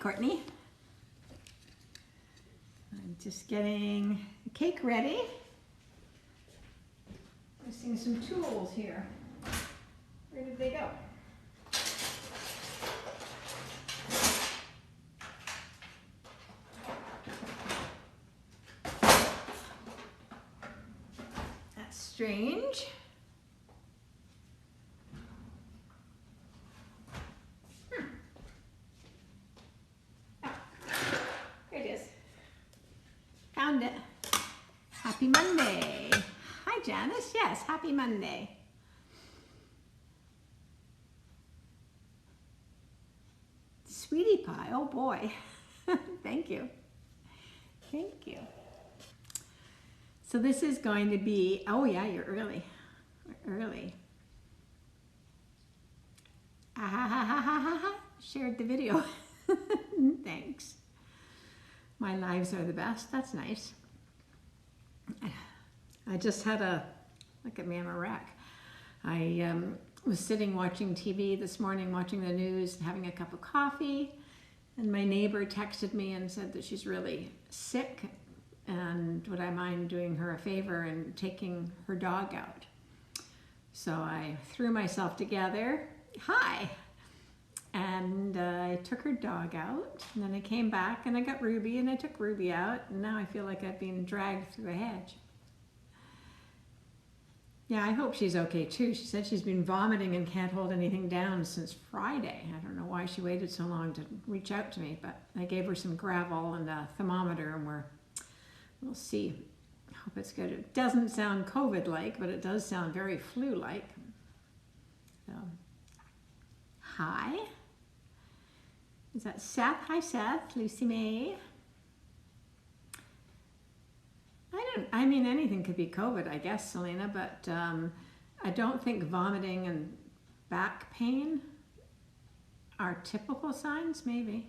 Courtney. I'm just getting the cake ready. Missing some tools here. Where did they go? That's strange. Found it. Happy Monday. Hi, Janice. Yes, happy Monday. Sweetie pie. Oh, boy. Thank you. Thank you. So this is going to be, oh, yeah, you're early. Early. Ah, ha, ha, ha, ha, ha, ha. Shared the video. Thanks. My lives are the best. That's nice. I just had a, look at me, I'm a wreck. I was sitting watching TV this morning, watching the news, having a cup of coffee, and my neighbor texted me and said that she's really sick and would I mind doing her a favor and taking her dog out. So I threw myself together. Hi! And I took her dog out, and then I came back and I got Ruby, and I took Ruby out, and now I feel like I've been dragged through a hedge. Yeah, I hope she's okay too. She said she's been vomiting and can't hold anything down since Friday. I don't know why she waited so long to reach out to me, but I gave her some gravel and a thermometer, and we'll see. I hope it's good. It doesn't sound COVID-like, but it does sound very flu-like. So, hi. Is that Seth? Hi, Seth. Lucy May. I mean, anything could be COVID, I guess, Selena, but I don't think vomiting and back pain are typical signs, maybe.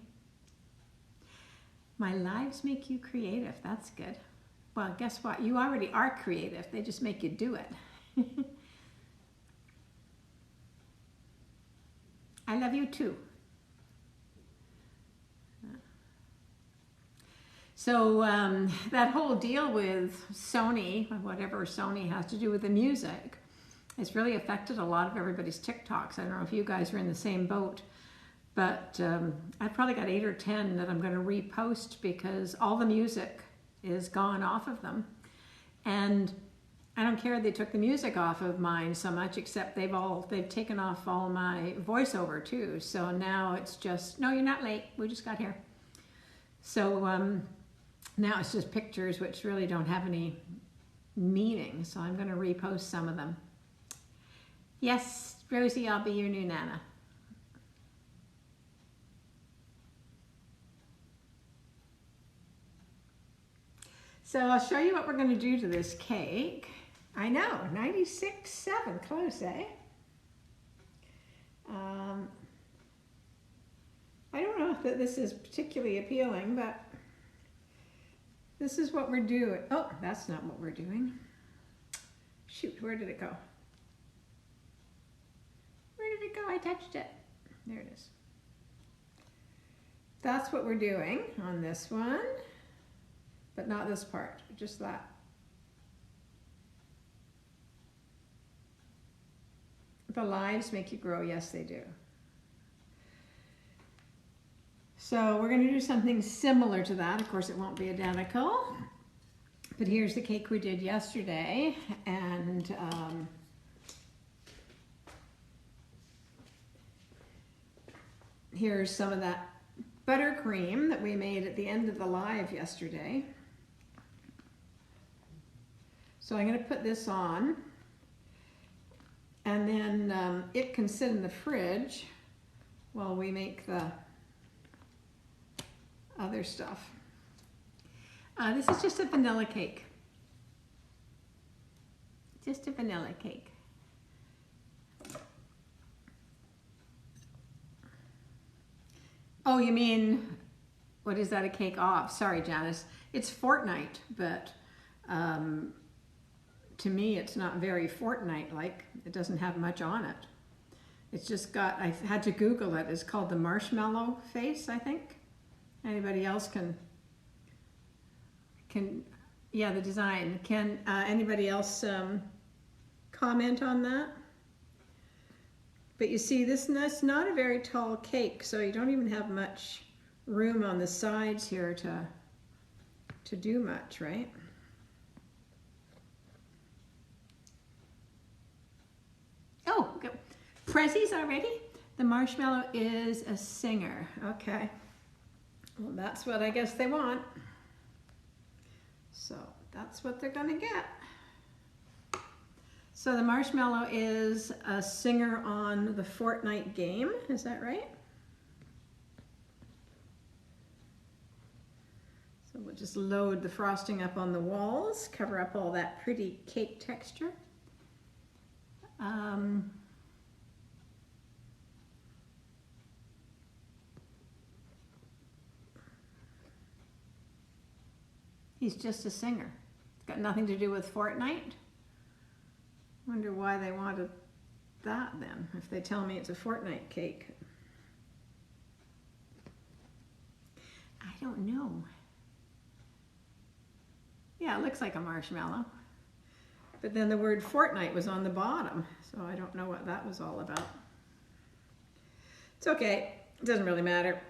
My lives make you creative. That's good. Well, guess what? You already are creative. They just make you do it. I love you too. So that whole deal with Sony, whatever Sony has to do with the music, has really affected a lot of everybody's TikToks. I don't know if you guys are in the same boat, but I've probably got 8 or 10 that I'm going to repost because all the music is gone off of them. And I don't care they took the music off of mine so much, except they've taken off all my voiceover too. So now it's just, no, you're not late. We just got here. So now it's just pictures which really don't have any meaning. So I'm going to repost some of them. Yes, Rosie, I'll be your new Nana. So I'll show you what we're going to do to this cake. I know, 96.7, close, eh? I don't know if this is particularly appealing, but this is what we're doing. Oh, that's not what we're doing. Shoot, where did it go? Where did it go? I touched it. There it is. That's what we're doing on this one, but not this part, just that. The lives make you grow. Yes, they do. So we're going to do something similar to that. Of course, it won't be identical, but here's the cake we did yesterday, and here's some of that buttercream that we made at the end of the live yesterday. So I'm going to put this on, and then it can sit in the fridge while we make the other stuff. This is just a vanilla cake. Just a vanilla cake. Oh, you mean, what is that a cake of? Sorry, Janice. It's Fortnite, but to me it's not very Fortnite-like. It doesn't have much on it. It's just got, I had to Google it. It's called the marshmallow face, I think. Anybody else yeah, the design. Can anybody else comment on that? But you see, that's not a very tall cake, so you don't even have much room on the sides here to do much, right? Oh, Prezzies already? The marshmallow is a singer. Okay. Well, that's what I guess they want. So that's what they're gonna get. So the marshmallow is a singer on the Fortnite game. Is that right? So we'll just load the frosting up on the walls, cover up all that pretty cake texture. He's just a singer. It's got nothing to do with Fortnite. Wonder why they wanted that then, if they tell me it's a Fortnite cake. I don't know. Yeah, it looks like a marshmallow. But then the word Fortnite was on the bottom, so I don't know what that was all about. It's okay, it doesn't really matter.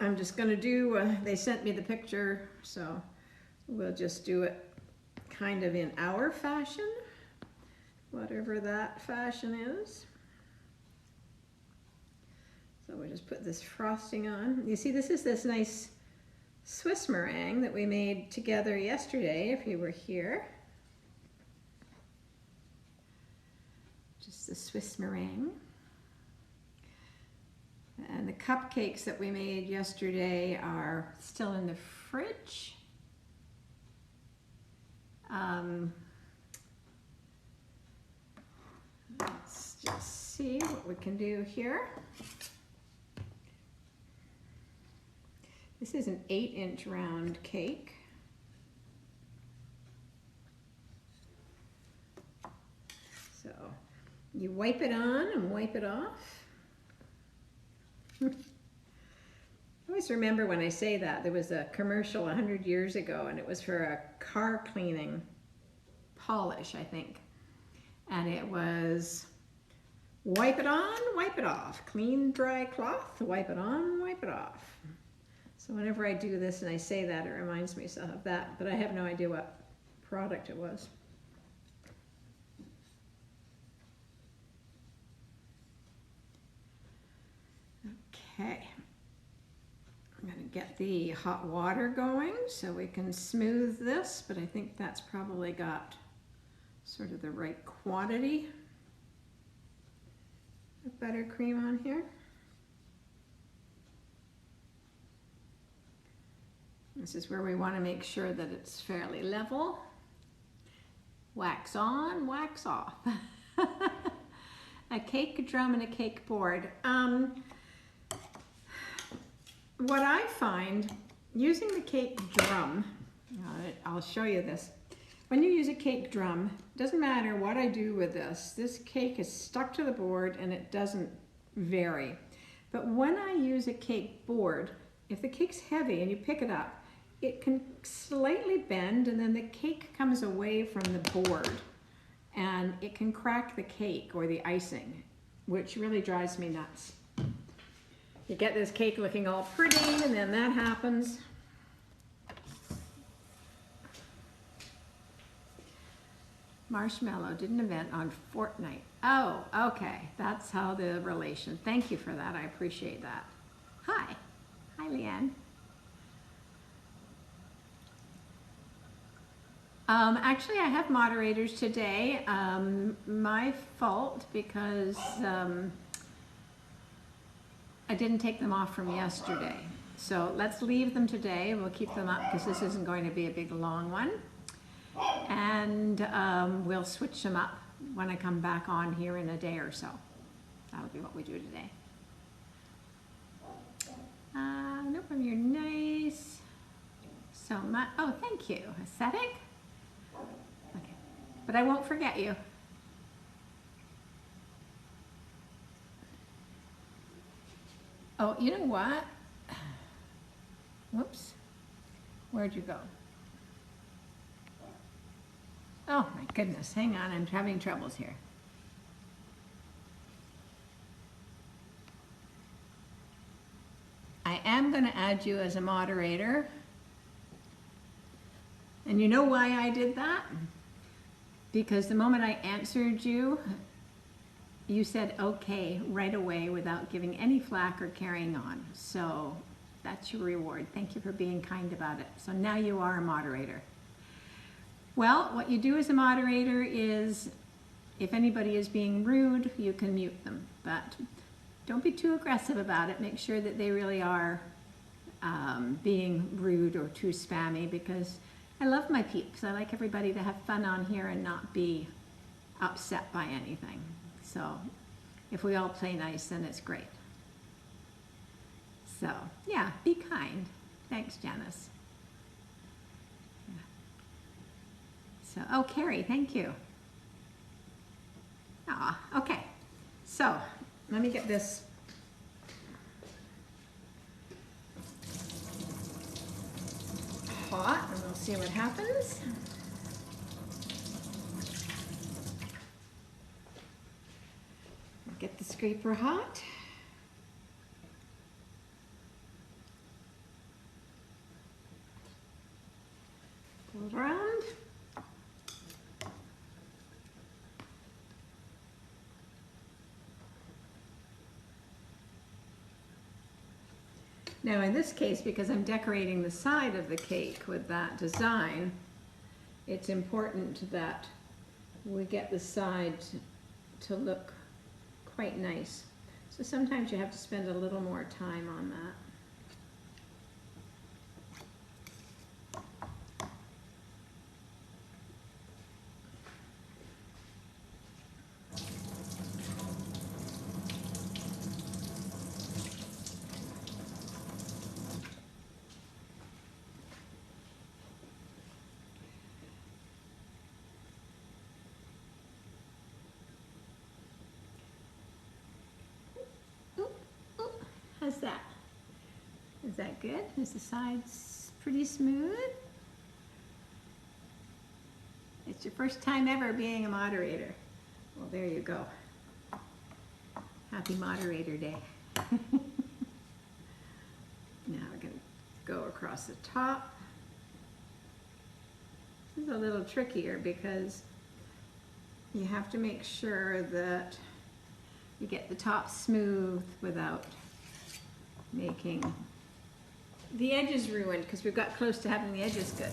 I'm just gonna do, they sent me the picture, so we'll just do it kind of in our fashion, whatever that fashion is. So we'll just put this frosting on. You see, this is this nice Swiss meringue that we made together yesterday, if you were here. Just the Swiss meringue. And the cupcakes that we made yesterday are still in the fridge. Let's just see what we can do here. This is an 8-inch round cake. So you wipe it on and wipe it off. I always remember when I say that, there was a commercial 100 years ago and it was for a car cleaning polish, I think. And it was wipe it on, wipe it off. Clean, dry cloth, wipe it on, wipe it off. So whenever I do this and I say that, it reminds me of that, but I have no idea what product it was. Okay. I'm going to get the hot water going so we can smooth this, but I think that's probably got sort of the right quantity of buttercream on here. This is where we want to make sure that it's fairly level. Wax on, wax off. A cake drum and a cake board. What I find using the cake drum, I'll show you this. When you use a cake drum, it doesn't matter what I do with this cake is stuck to the board and it doesn't vary. But when I use a cake board, if the cake's heavy and you pick it up, it can slightly bend and then the cake comes away from the board and it can crack the cake or the icing, which really drives me nuts. You get this cake looking all pretty and then that happens. Marshmallow did an event on Fortnite. Oh, okay, that's how the relation. Thank you for that, I appreciate that. Hi, hi Leanne. Actually, I have moderators today. My fault because I didn't take them off from yesterday. So let's leave them today. We'll keep them up because this isn't going to be a big long one. And we'll switch them up when I come back on here in a day or so. That'll be what we do today. Nope, you're nice. So much. Oh, thank you. Aesthetic? Okay. But I won't forget you. Oh, you know what? Whoops. Where'd you go? Oh my goodness, hang on, I'm having troubles here. I am going to add you as a moderator. And you know why I did that? Because the moment I answered you, you said okay right away without giving any flack or carrying on. So that's your reward. Thank you for being kind about it. So now you are a moderator. Well, what you do as a moderator is if anybody is being rude, you can mute them. But don't be too aggressive about it. Make sure that they really are being rude or too spammy, because I love my peeps. I like everybody to have fun on here and not be upset by anything. So if we all play nice, then it's great. So yeah, be kind. Thanks, Janice. Yeah. So, oh, Carrie, thank you. Ah, okay. So let me get this hot and we'll see what happens. Get the scraper hot. Pull it around. Now in this case, because I'm decorating the side of the cake with that design, it's important that we get the side to look quite nice. So sometimes you have to spend a little more time on that. How's that? Is that good? Is the sides pretty smooth? It's your first time ever being a moderator. Well, there you go. Happy Moderator Day. Now we're going to go across the top. This is a little trickier because you have to make sure that you get the top smooth without making the edges ruined, because we've got close to having the edges good.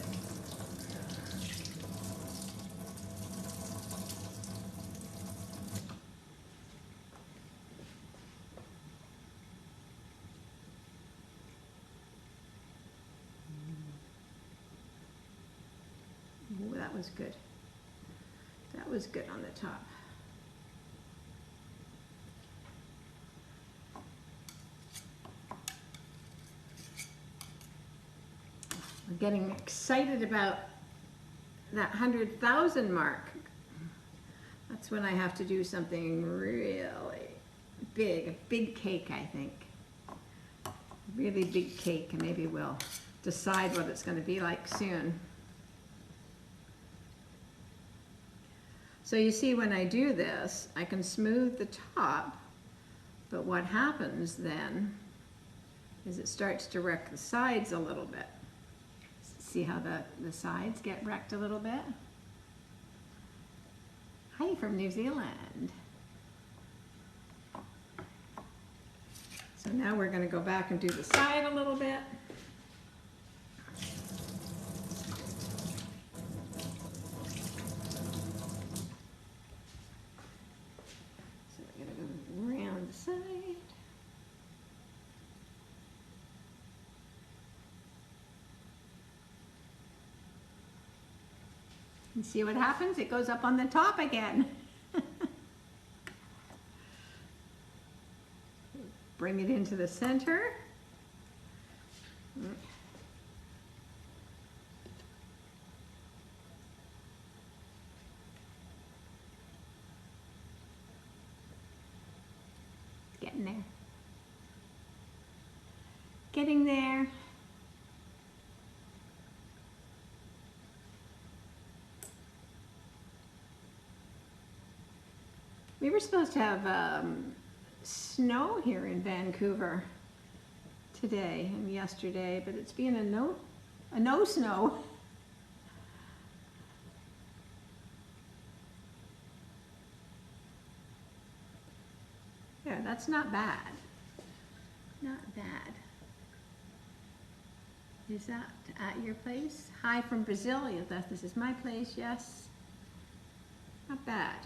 Ooh, that was good. That was good on the top. We're getting excited about that 100,000 mark. That's when I have to do something really big, a big cake, I think. Really big cake, and maybe we'll decide what it's going to be like soon. So you see, when I do this, I can smooth the top, but what happens then is it starts to wreck the sides a little bit. See how the sides get wrecked a little bit? Hi from New Zealand. So now we're going to go back and do the side a little bit. So we're going to go around the side. And see what happens? It goes up on the top again. Bring it into the center. Getting there. Getting there. We were supposed to have snow here in Vancouver today and yesterday, but it's been a no snow. Yeah, that's not bad. Not bad. Is that at your place? Hi from Brazil. Yes, this is my place, yes. Not bad.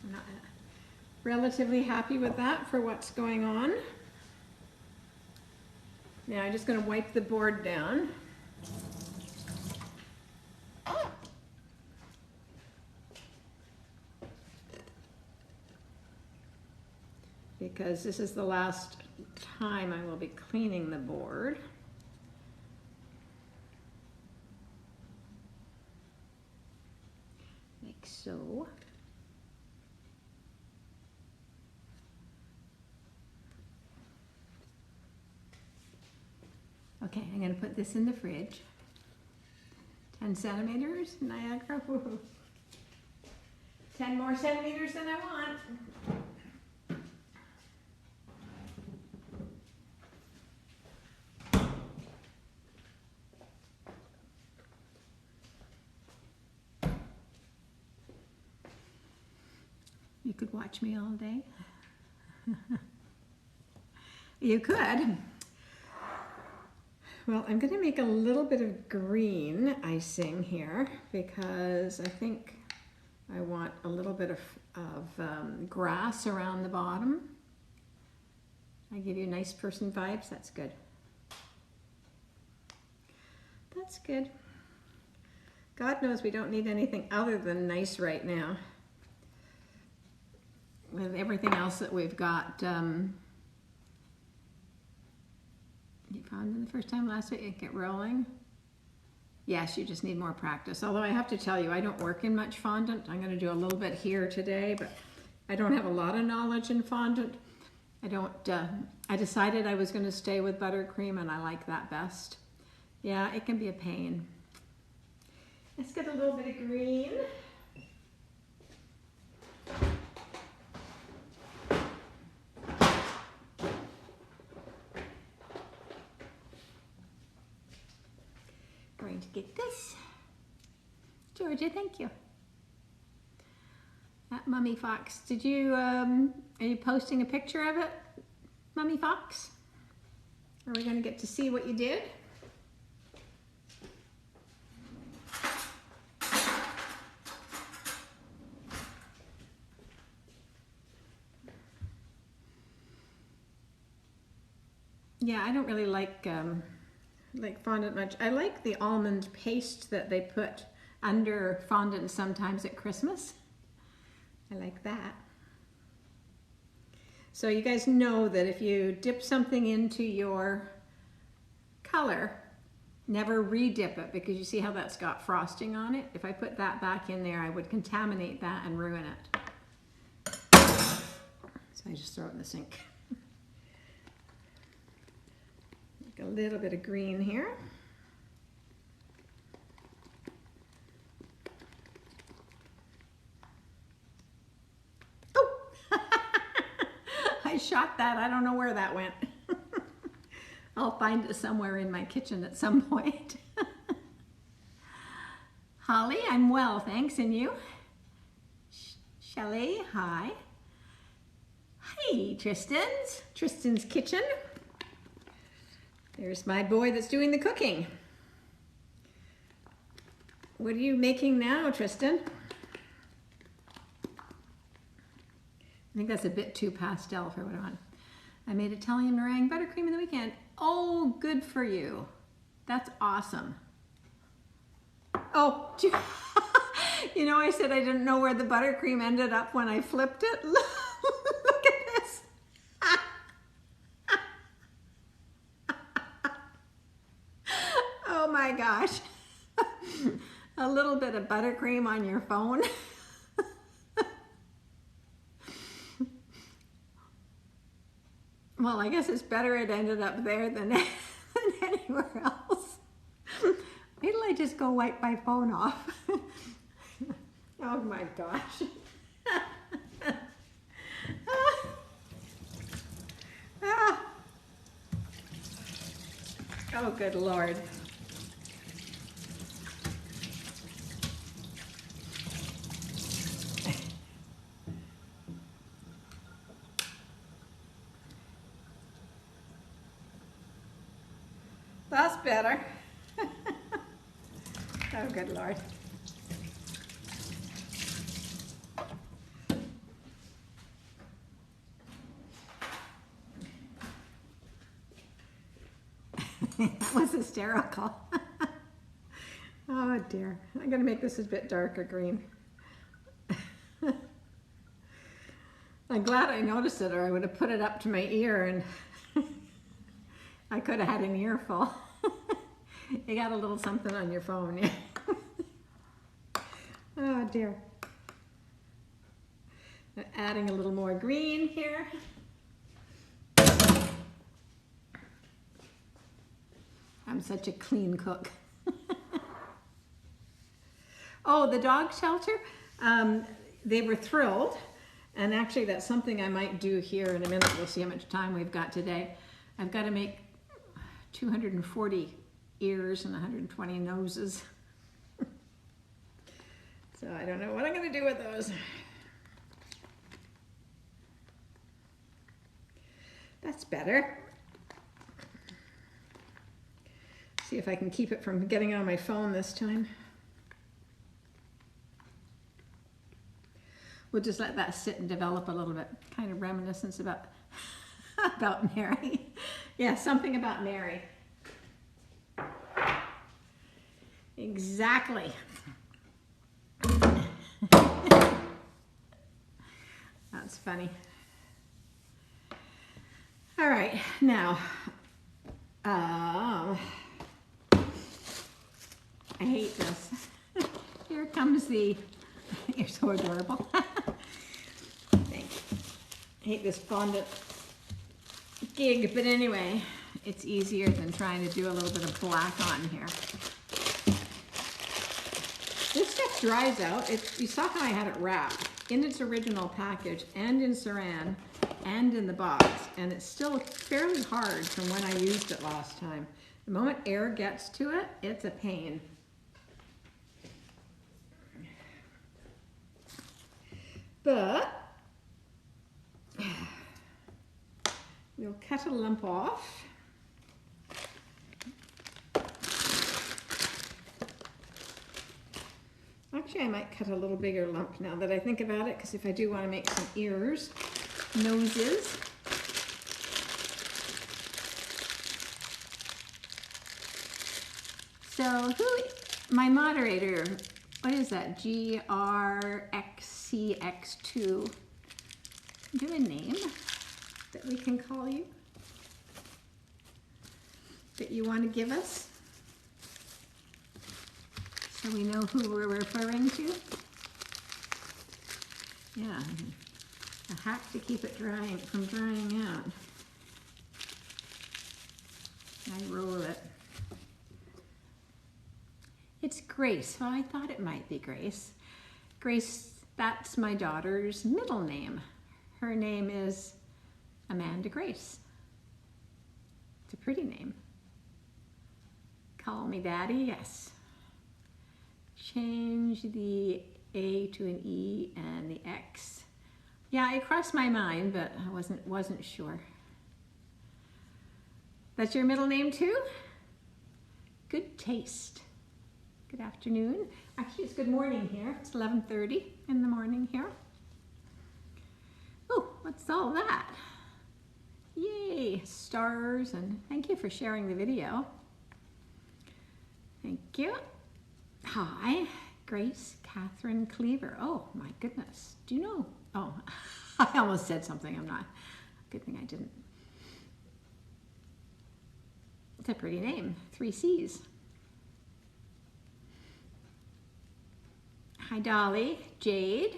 I'm not relatively happy with that for what's going on. Now I'm just going to wipe the board down. Because this is the last time I will be cleaning the board. Like so. Okay, I'm going to put this in the fridge. 10 centimeters, Niagara. Woohoo. 10 more centimeters than I want. You could watch me all day. You could. Well, I'm going to make a little bit of green icing here because I think I want a little bit of grass around the bottom. I give you nice person vibes. That's good. That's good. God knows we don't need anything other than nice right now. With everything else that we've got. You found them the first time last week, get rolling. Yes, you just need more practice. Although I have to tell you, I don't work in much fondant. I'm going to do a little bit here today, but I don't have a lot of knowledge in fondant. I decided I was going to stay with buttercream, and I like that best. Yeah, it can be a pain. Let's get a little bit of green. Going to get this. Georgia, thank you. That Mummy Fox. Did you, are you posting a picture of it, Mummy Fox? Are we going to get to see what you did? Yeah, I don't really like fondant much. I like the almond paste that they put under fondant sometimes at Christmas. I like that. So you guys know that if you dip something into your color, never re-dip it because you see how that's got frosting on it. If I put that back in there, I would contaminate that and ruin it. So I just throw it in the sink. A little bit of green here. Oh! I shot that. I don't know where that went. I'll find it somewhere in my kitchen at some point. Holly, I'm well, thanks. And you? Shelley, hi. Hey, Tristan's kitchen. There's my boy that's doing the cooking. What are you making now, Tristan? I think that's a bit too pastel for what I want. I made Italian meringue buttercream in the weekend. Oh, good for you. That's awesome. Oh, you know, I said I didn't know where the buttercream ended up when I flipped it. Look at this. Oh my gosh. A little bit of buttercream on your phone. Well, I guess it's better it ended up there than anywhere else. Wait till I just go wipe my phone off. Oh my gosh. Oh, good Lord. That's better. Oh, good Lord. That was hysterical. Oh dear. I'm going to make this a bit darker green. I'm glad I noticed it, or I would have put it up to my ear and I could have had an earful. You got a little something on your phone, yeah. Oh dear. Adding a little more green here. I'm such a clean cook. Oh, the dog shelter, they were thrilled. And actually that's something I might do here in a minute. We'll see how much time we've got today. I've got to make 240 ears and 120 noses. So I don't know what I'm going to do with those. That's better. See if I can keep it from getting on my phone this time. We'll just let that sit and develop a little bit. Kind of reminiscence about, about Mary. Yeah, something about Mary. Exactly. That's funny. All right, now, I hate this. Here comes the, you're so adorable. Thank you. I hate this fondant gig, but anyway, it's easier than trying to do a little bit of black on here. This stuff dries out. You saw how I had it wrapped in its original package and in saran and in the box, and it's still fairly hard from when I used it last time. The moment air gets to it, it's a pain. But we'll cut a lump off. Actually, I might cut a little bigger lump now that I think about it, because if I do want to make some ears, noses. So my moderator, what is that? GRXCX2. Do a name that we can call you? That you want to give us? So we know who we're referring to? Yeah, a hack to keep it from drying out. I roll it. It's Grace. Well, I thought it might be Grace. Grace, that's my daughter's middle name. Her name is Amanda Grace. It's a pretty name. Call me Daddy, yes. Change the A to an E and the X. Yeah, it crossed my mind, but I wasn't sure. That's your middle name too? Good taste. Good afternoon. Actually, it's good morning here. It's 11:30 in the morning here. Oh, what's all that? Yay, stars, and thank you for sharing the video. Thank you. Hi, Grace Catherine Cleaver. Oh my goodness. Do you know? Oh, I almost said something. I'm not. Good thing I didn't. It's a pretty name. 3 C's. Hi, Dolly. Jade.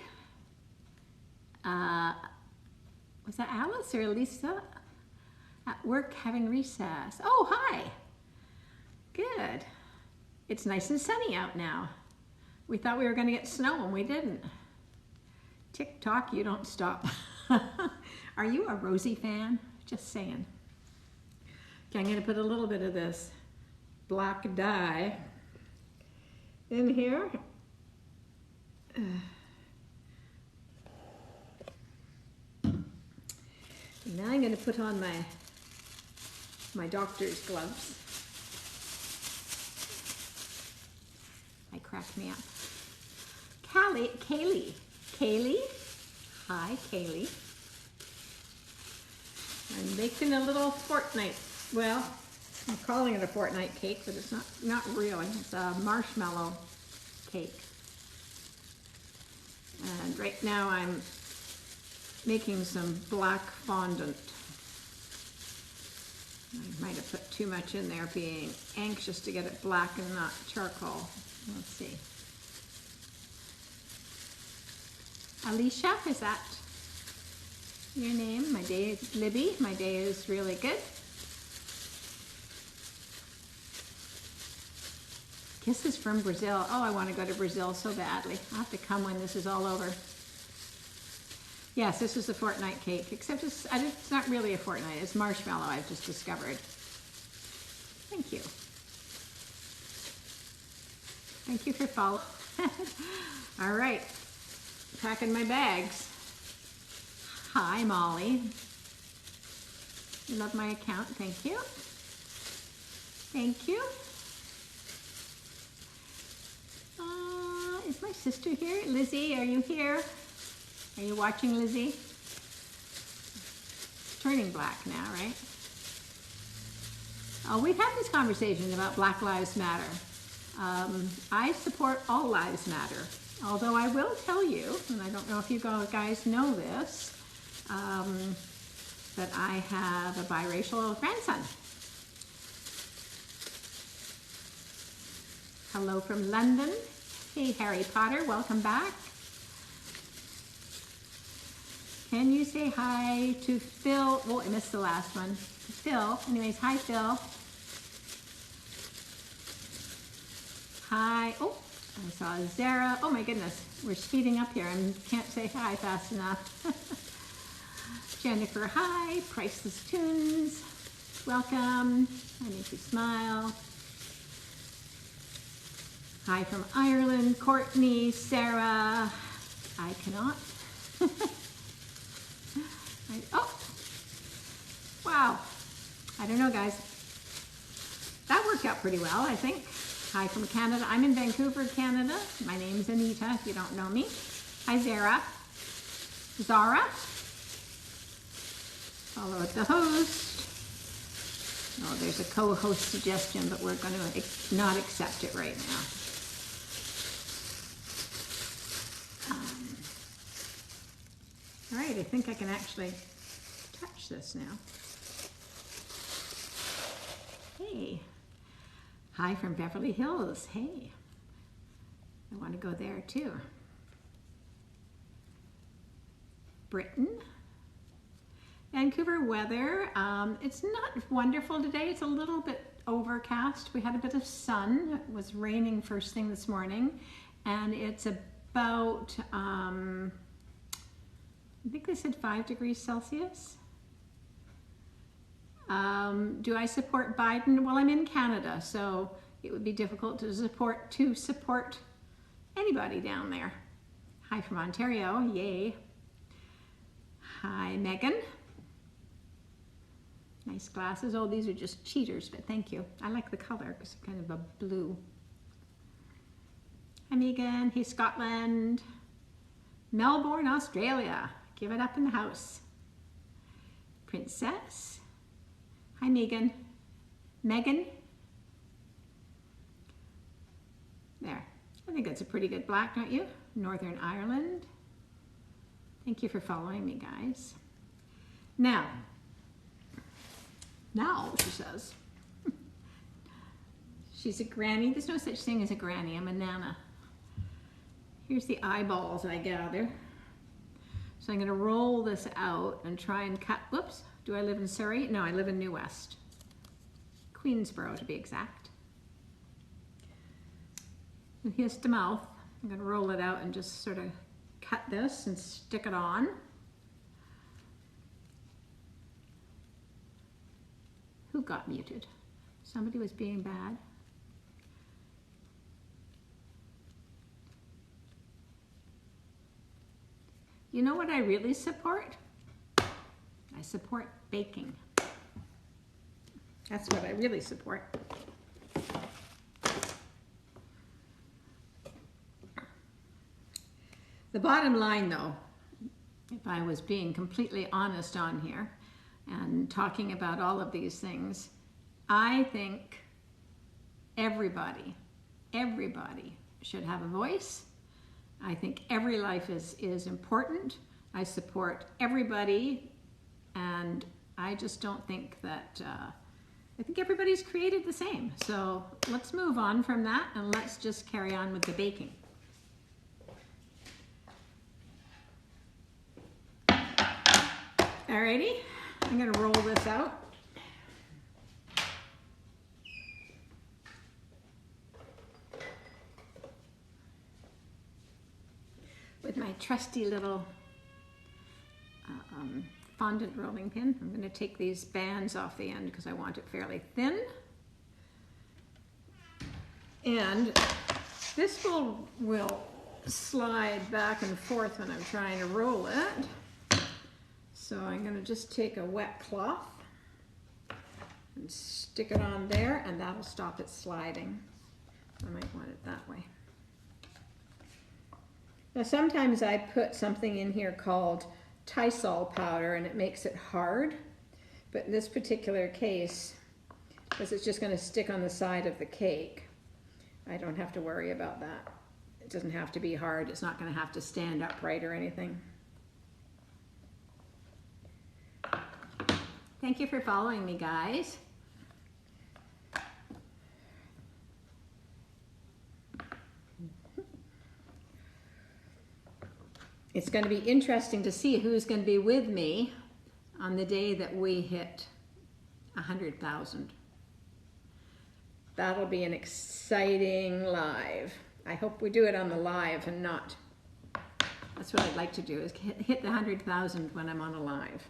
Was that Alice or Lisa? At work having recess. Oh, hi. Good. It's nice and sunny out now. We thought we were going to get snow and we didn't. TikTok, you don't stop. Are you a Rosie fan? Just saying. Okay, I'm going to put a little bit of this black dye in here. Now I'm going to put on my doctor's gloves. They crack me up. Kaylee. Hi, Kaylee. I'm making a little fortnight. Well, I'm calling it a fortnight cake, but it's not really. It's a marshmallow cake. And right now I'm making some black fondant. I might have put too much in there, being anxious to get it black and not charcoal. Let's see. Alicia, is that your name? My day is Libby. My day is really good. Kisses from Brazil. Oh, I want to go to Brazil so badly. I'll have to come when this is all over. Yes, this is a fortnight cake, except it's not really a fortnight. It's marshmallow, I've just discovered. Thank you. Thank you for following. All right, packing my bags. Hi, Molly. You love my account. Thank you. Thank you. Is my sister here? Lizzie, are you here? Are you watching, Lizzie? It's turning black now, right? Oh, we've had this conversation about Black Lives Matter. I support all lives matter. Although I will tell you, and I don't know if you guys know this, that I have a biracial grandson. Hello from London. Hey, Harry Potter, welcome back. Can you say hi to Phil? Oh, I missed the last one. Phil. Anyways, hi, Phil. Hi. Oh, I saw Zara. Oh, my goodness. We're speeding up here. I can't say hi fast enough. Jennifer, hi. Priceless Tunes. Welcome. I make you smile. Hi from Ireland. Courtney, Sarah. I cannot. Oh, wow. I don't know, guys. That worked out pretty well, I think. Hi from Canada. I'm in Vancouver, Canada. My name's Anita, if you don't know me. Hi, Zara. Zara. Follow the host. Oh, there's a co-host suggestion, but we're going to not accept it right now. All right, I think I can actually touch this now. Hey. Hi from Beverly Hills. Hey. I want to go there too. Britain. Vancouver weather. It's not wonderful today. It's a little bit overcast. We had a bit of sun. It was raining first thing this morning. And it's about... I think they said 5 degrees Celsius. Do I support Biden? Well, I'm in Canada, so it would be difficult to support anybody down there. Hi from Ontario, yay. Hi, Megan. Nice glasses. Oh, these are just cheaters, but thank you. I like the color because it's kind of a blue. Hi, Megan. Hey, Scotland. Melbourne, Australia. Give it up in the house. Princess. Hi, Megan. Megan. There. I think that's a pretty good black, don't you? Northern Ireland. Thank you for following me, guys. Now, she says. She's a granny. There's no such thing as a granny. I'm a nana. Here's the eyeballs I gather. So I'm going to roll this out and try and cut. Whoops. Do I live in Surrey? No, I live in New West. Queensborough, to be exact. And here's the mouth. I'm going to roll it out and just sort of cut this and stick it on. Who got muted? Somebody was being bad. You know what I really support? I support baking. That's what I really support. The bottom line though, if I was being completely honest on here and talking about all of these things, I think everybody should have a voice. I think every life is important. I support everybody, and I just don't think that, I think everybody's created the same. So let's move on from that and let's just carry on with the baking. Alrighty, I'm gonna roll this out. With my trusty little fondant rolling pin. I'm going to take these bands off the end because I want it fairly thin. And this will slide back and forth when I'm trying to roll it. So I'm going to just take a wet cloth and stick it on there, and that'll stop it sliding. I might want it that way. Now sometimes I put something in here called Tysol powder and it makes it hard, but in this particular case, because it's just going to stick on the side of the cake, I don't have to worry about that. It doesn't have to be hard. It's not going to have to stand upright or anything. Thank you for following me, guys. It's going to be interesting to see who's going to be with me on the day that we hit 100,000. That'll be an exciting live. I hope we do it on the live and not. That's what I'd like to do, is hit the 100,000 when I'm on a live.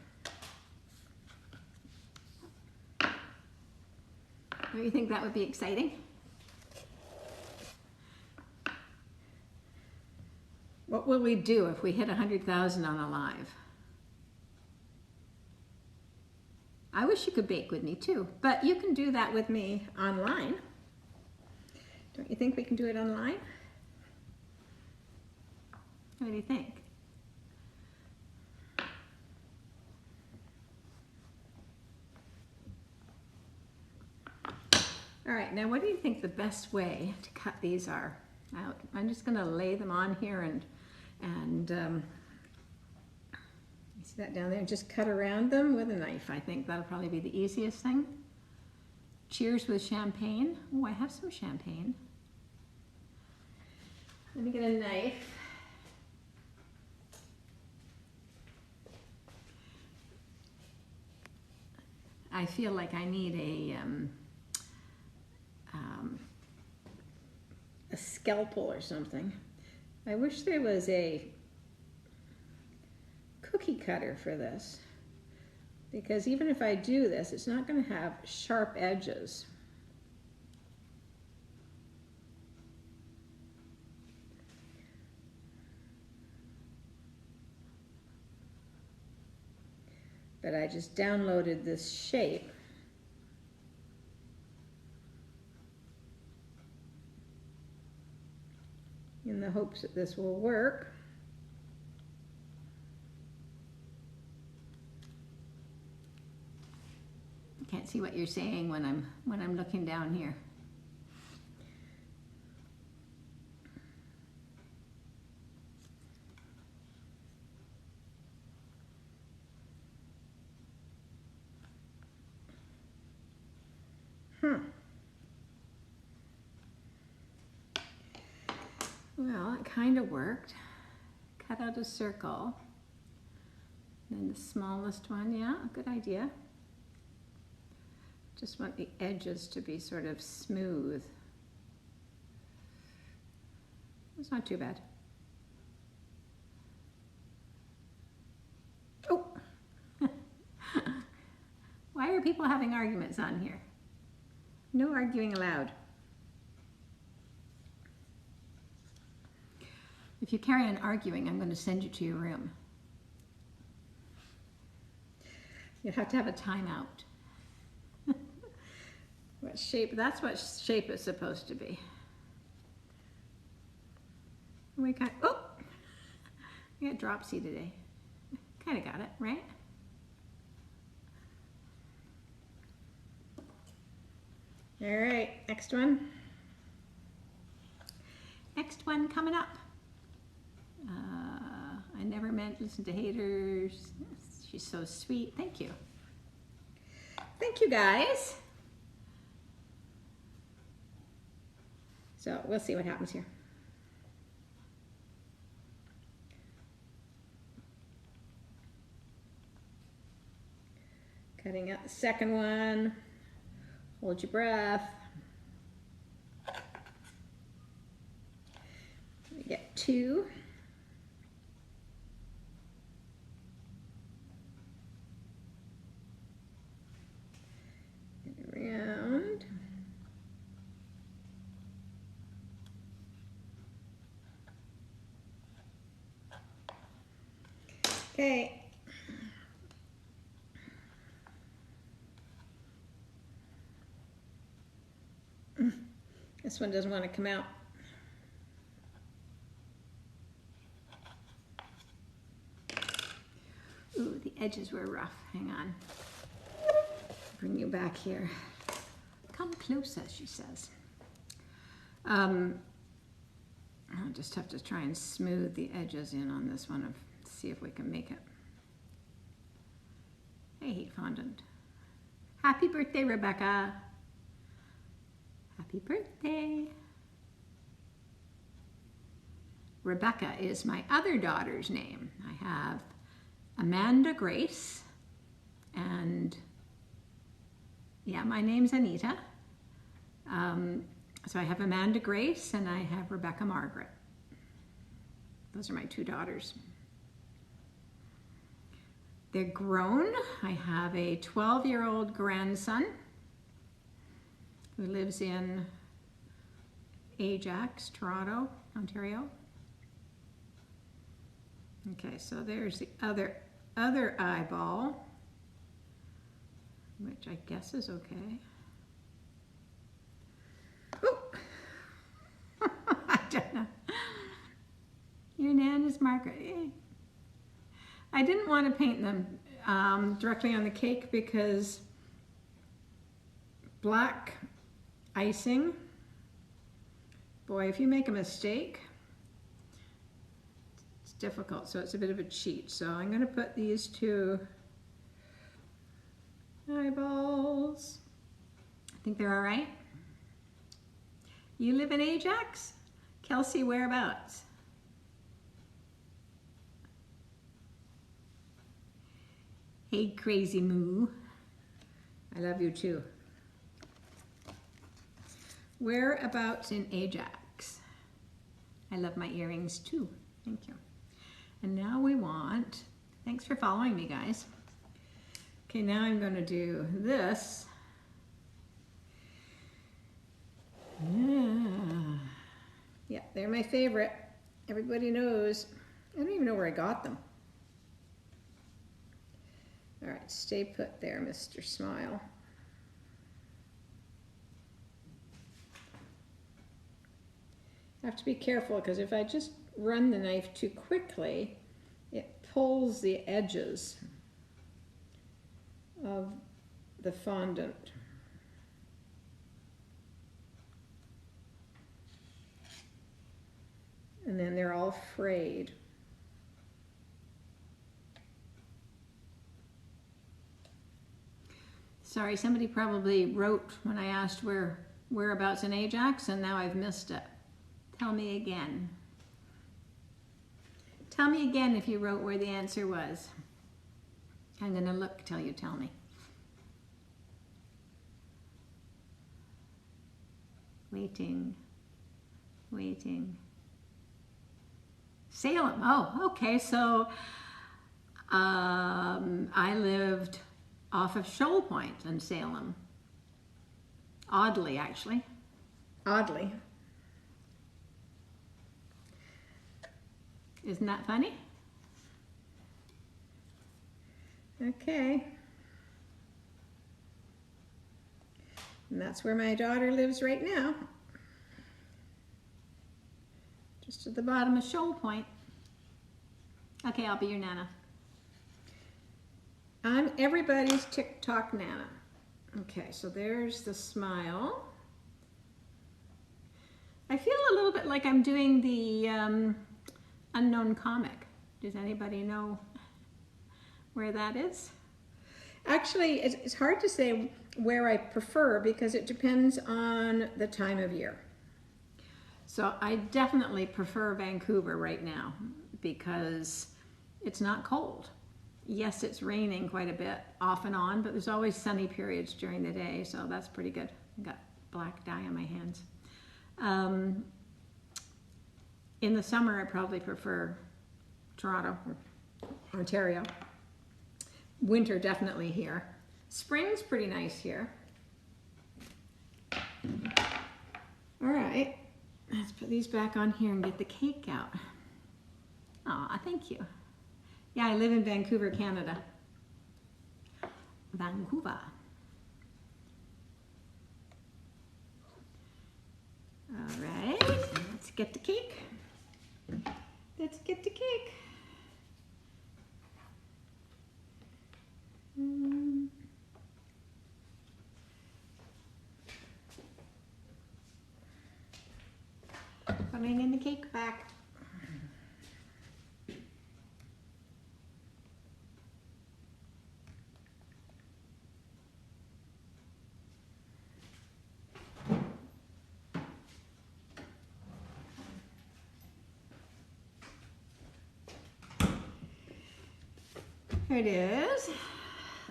Don't you think that would be exciting? What will we do if we hit 100,000 on a live? I wish you could bake with me too, but you can do that with me online. Don't you think we can do it online? What do you think? All right, now what do you think the best way to cut these are out? I'm just gonna lay them on here and see that down there, and just cut around them with a knife. I think that'll probably be the easiest thing. Cheers with champagne. Oh, I have some champagne. Let me get a knife. I feel like I need a scalpel or something. I wish there was a cookie cutter for this, because even if I do this, it's not going to have sharp edges. But I just downloaded this shape. In the hopes that this will work. I can't see what you're saying when I'm looking down here. Well, it kind of worked. Cut out a circle. And then the smallest one, yeah, good idea. Just want the edges to be sort of smooth. It's not too bad. Oh! Why are people having arguments on here? No arguing allowed. If you carry on arguing, I'm going to send you to your room. You have to have a timeout. What shape? That's what shape it's supposed to be. We got, oh, we got dropsy today. Kind of got it, right? All right, next one. Next one coming up. I never meant to listen to haters. She's so sweet. Thank you. Thank you, guys. So we'll see what happens here. Cutting out the second one. Hold your breath. We get 2. And around. Okay. This one doesn't want to come out. Ooh, the edges were rough. Hang on. Bring you back here. Come closer, she says. I'll just have to try and smooth the edges in on this one and see if we can make it. I hate fondant. Happy birthday, Rebecca. Happy birthday. Rebecca is my other daughter's name. I have Amanda Grace, and yeah, my name's Anita. So I have Amanda Grace and I have Rebecca Margaret. Those are my 2 daughters. They're grown. I have a 12-year-old grandson who lives in Ajax, Toronto, Ontario. Okay, so there's the other eyeball, which I guess is okay. Oh, I don't know. Your nan is Margaret. I didn't want to paint them directly on the cake because black icing, boy, if you make a mistake, it's difficult, so it's a bit of a cheat. So I'm going to put these 2 eyeballs. I think they're all right. You live in Ajax? Kelsey, whereabouts? Hey, crazy moo. I love you too. Whereabouts in Ajax? I love my earrings too. Thank you. And now we want, thanks for following me, guys. Okay, now I'm going to do this. Yeah, they're my favorite. Everybody knows. I don't even know where I got them. All right, stay put there, Mr. Smile. I have to be careful because if I just run the knife too quickly, it pulls the edges of the fondant. And then they're all frayed. Sorry, somebody probably wrote when I asked whereabouts in Ajax, and now I've missed it. Tell me again. Tell me again if you wrote where the answer was. I'm going to look till you tell me. Waiting, waiting. Salem. Oh, okay. So I lived off of Shoal Point in Salem. Oddly, actually. Oddly. Isn't that funny? Okay. And that's where my daughter lives right now. Just at the bottom of Shoal Point. Okay, I'll be your Nana. I'm everybody's TikTok Nana. Okay, so there's the smile. I feel a little bit like I'm doing the unknown comic. Does anybody know where that is? Actually, it's hard to say where I prefer because it depends on the time of year. So I definitely prefer Vancouver right now because it's not cold. Yes, it's raining quite a bit off and on, but there's always sunny periods during the day, so that's pretty good. I've got black dye on my hands. In the summer, I probably prefer Toronto or Ontario. Winter, definitely here. Spring's pretty nice here. All right, let's put these back on here and get the cake out. Aw, thank you. Yeah, I live in Vancouver, Canada. Vancouver. All right, let's get the cake. Let's get the cake. Putting in the cake back. Here it is.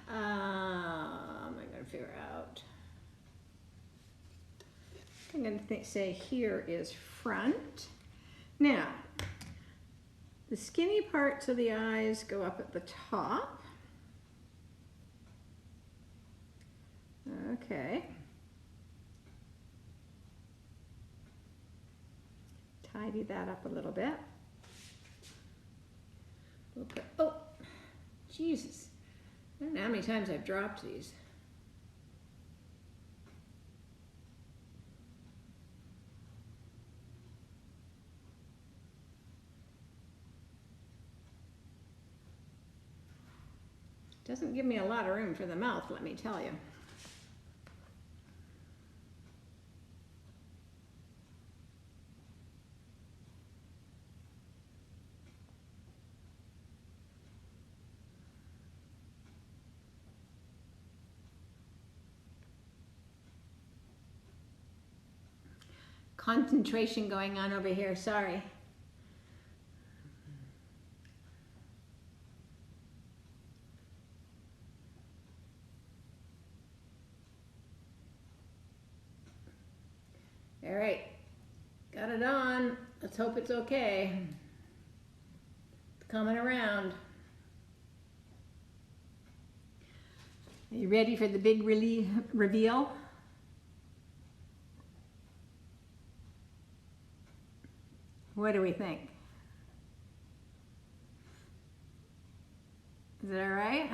I'm going to figure out. I'm going to say here is front. Now, the skinny parts of the eyes go up at the top. Okay. Tidy that up a little bit. We'll put, oh, Jesus. I don't know how many times I've dropped these. Doesn't give me a lot of room for the mouth, let me tell you. Concentration going on over here, sorry. All right, got it on. Let's hope it's okay. It's coming around. Are you ready for the big reveal? What do we think? Is it all right?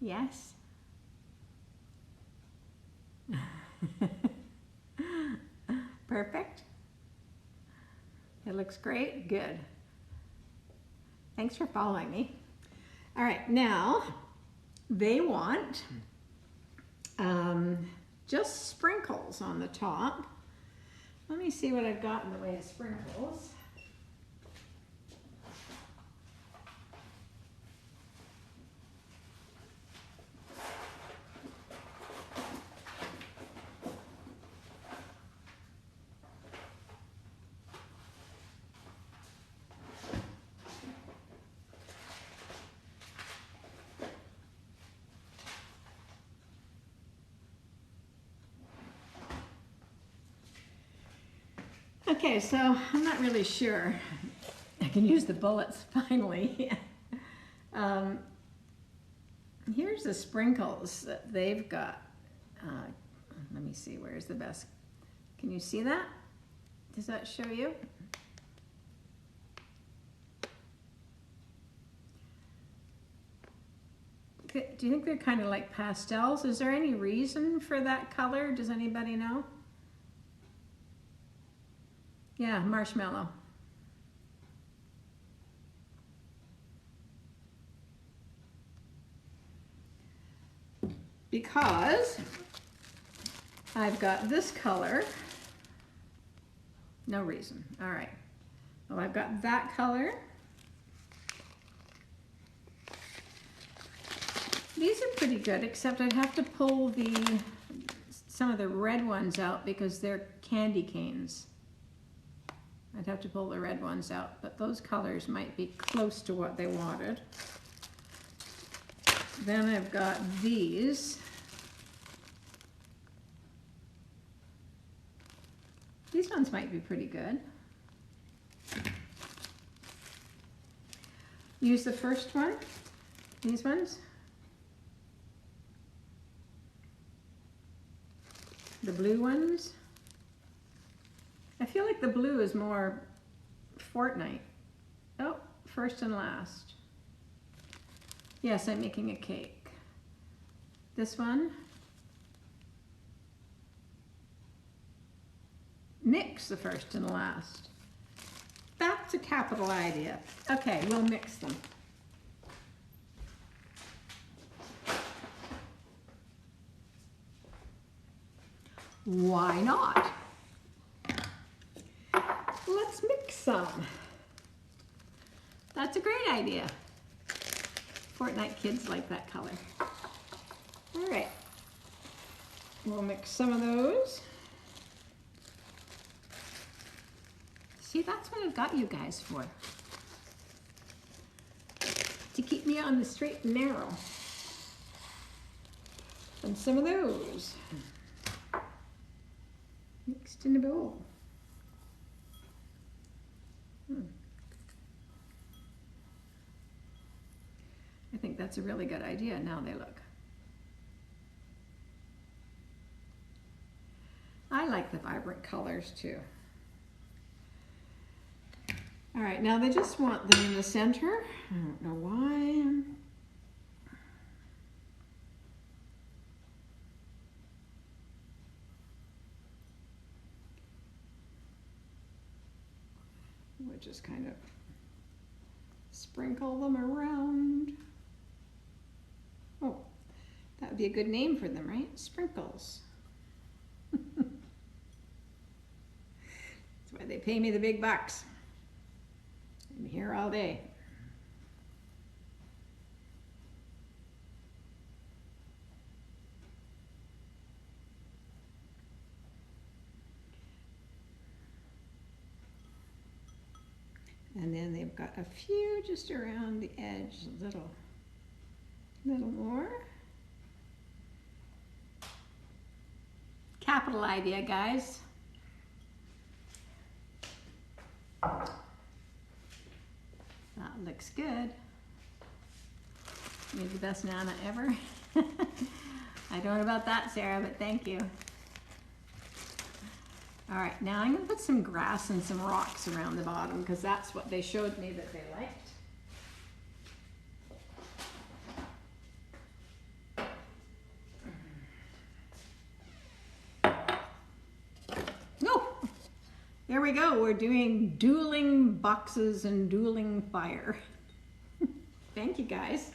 Yes? Perfect. It looks great. Good. Thanks for following me. All right, now they want just sprinkles on the top. Let me see what I've got in the way of sprinkles. Okay, so I'm not really sure. I can use the bullets finally. Here's the sprinkles that they've got. Let me see, where's the best? Can you see that? Does that show you? do you think they're kind of like pastels? Is there any reason for that color? Does anybody know? Yeah, marshmallow. Because I've got this color. No reason. All right. Well, I've got that color. These are pretty good, except I'd have to pull some of the red ones out because they're candy canes. I'd have to pull the red ones out, but those colors might be close to what they wanted. Then I've got these. These ones might be pretty good. Use the first one, these ones. The blue ones. I feel like the blue is more Fortnite. Oh, first and last. Yes, I'm making a cake. This one. Mix the first and last. That's a capital idea. Okay, we'll mix them. Why not? Let's mix some. That's a great idea. Fortnite kids like that color. All right. We'll mix some of those. See, that's what I've got you guys for. To keep me on the straight and narrow. And some of those. Mixed in a bowl. I think that's a really good idea. Now they look. I like the vibrant colors too. All right, now they just want them in the center. I don't know why. We'll just kind of sprinkle them around. Oh, that would be a good name for them, right? Sprinkles. That's why they pay me the big bucks. I'm here all day. And then they've got a few just around the edge, a little more. Capital idea, guys. That looks good. Maybe the best Nana ever. I don't know about that, Sarah, but thank you. All right, now I'm gonna put some grass and some rocks around the bottom because that's what they showed me that they liked. Oh, there we go. We're doing dueling boxes and dueling fire. Thank you, guys.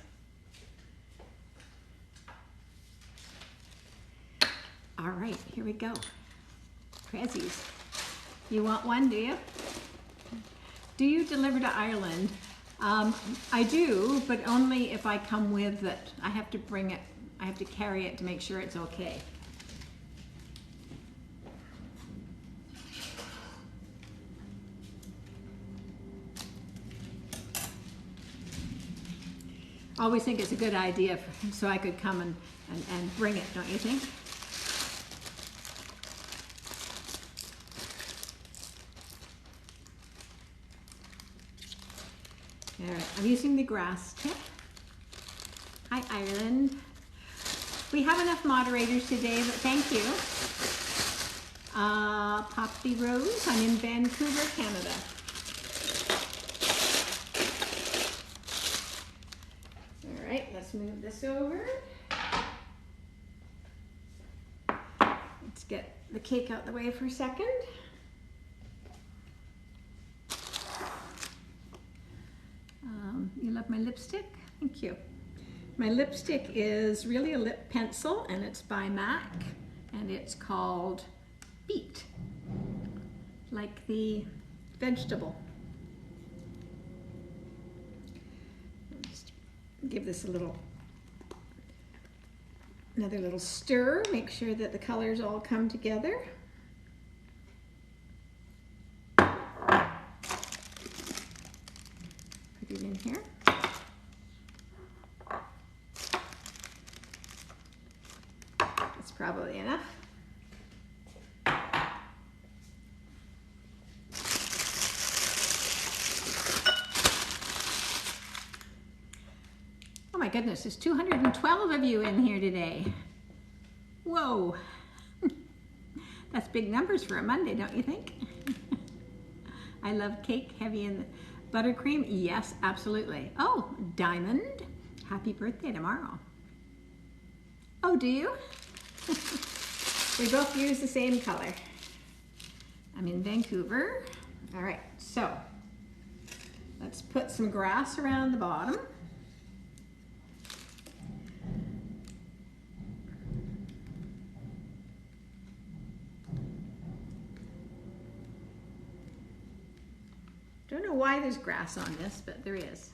All right, here we go. Prezzies. You want one, do you? Do you deliver to Ireland? I do, but only if I come with it. I have to bring it, I have to carry it to make sure it's okay. I always think it's a good idea so I could come and bring it, don't you think? All right, I'm using the grass tip. Hi, Ireland. We have enough moderators today, but thank you. Poppy Rose, I'm in Vancouver, Canada. All right, let's let's move this over. Let's get the cake out the way for a second. You love my lipstick? Thank you. My lipstick is really a lip pencil, and it's by MAC, and it's called Beet, like the vegetable. Just give this another little stir, make sure that the colors all come together. Put it in here. That's probably enough. Oh my goodness, there's 212 of you in here today. Whoa. That's big numbers for a Monday, don't you think? I love cake, heavy in the buttercream. Yes, absolutely. Oh, Diamond, happy birthday tomorrow. Oh, do you? We both use the same color. I'm in Vancouver. All right, so let's put some grass around the bottom. Don't know why there's grass on this, but there is.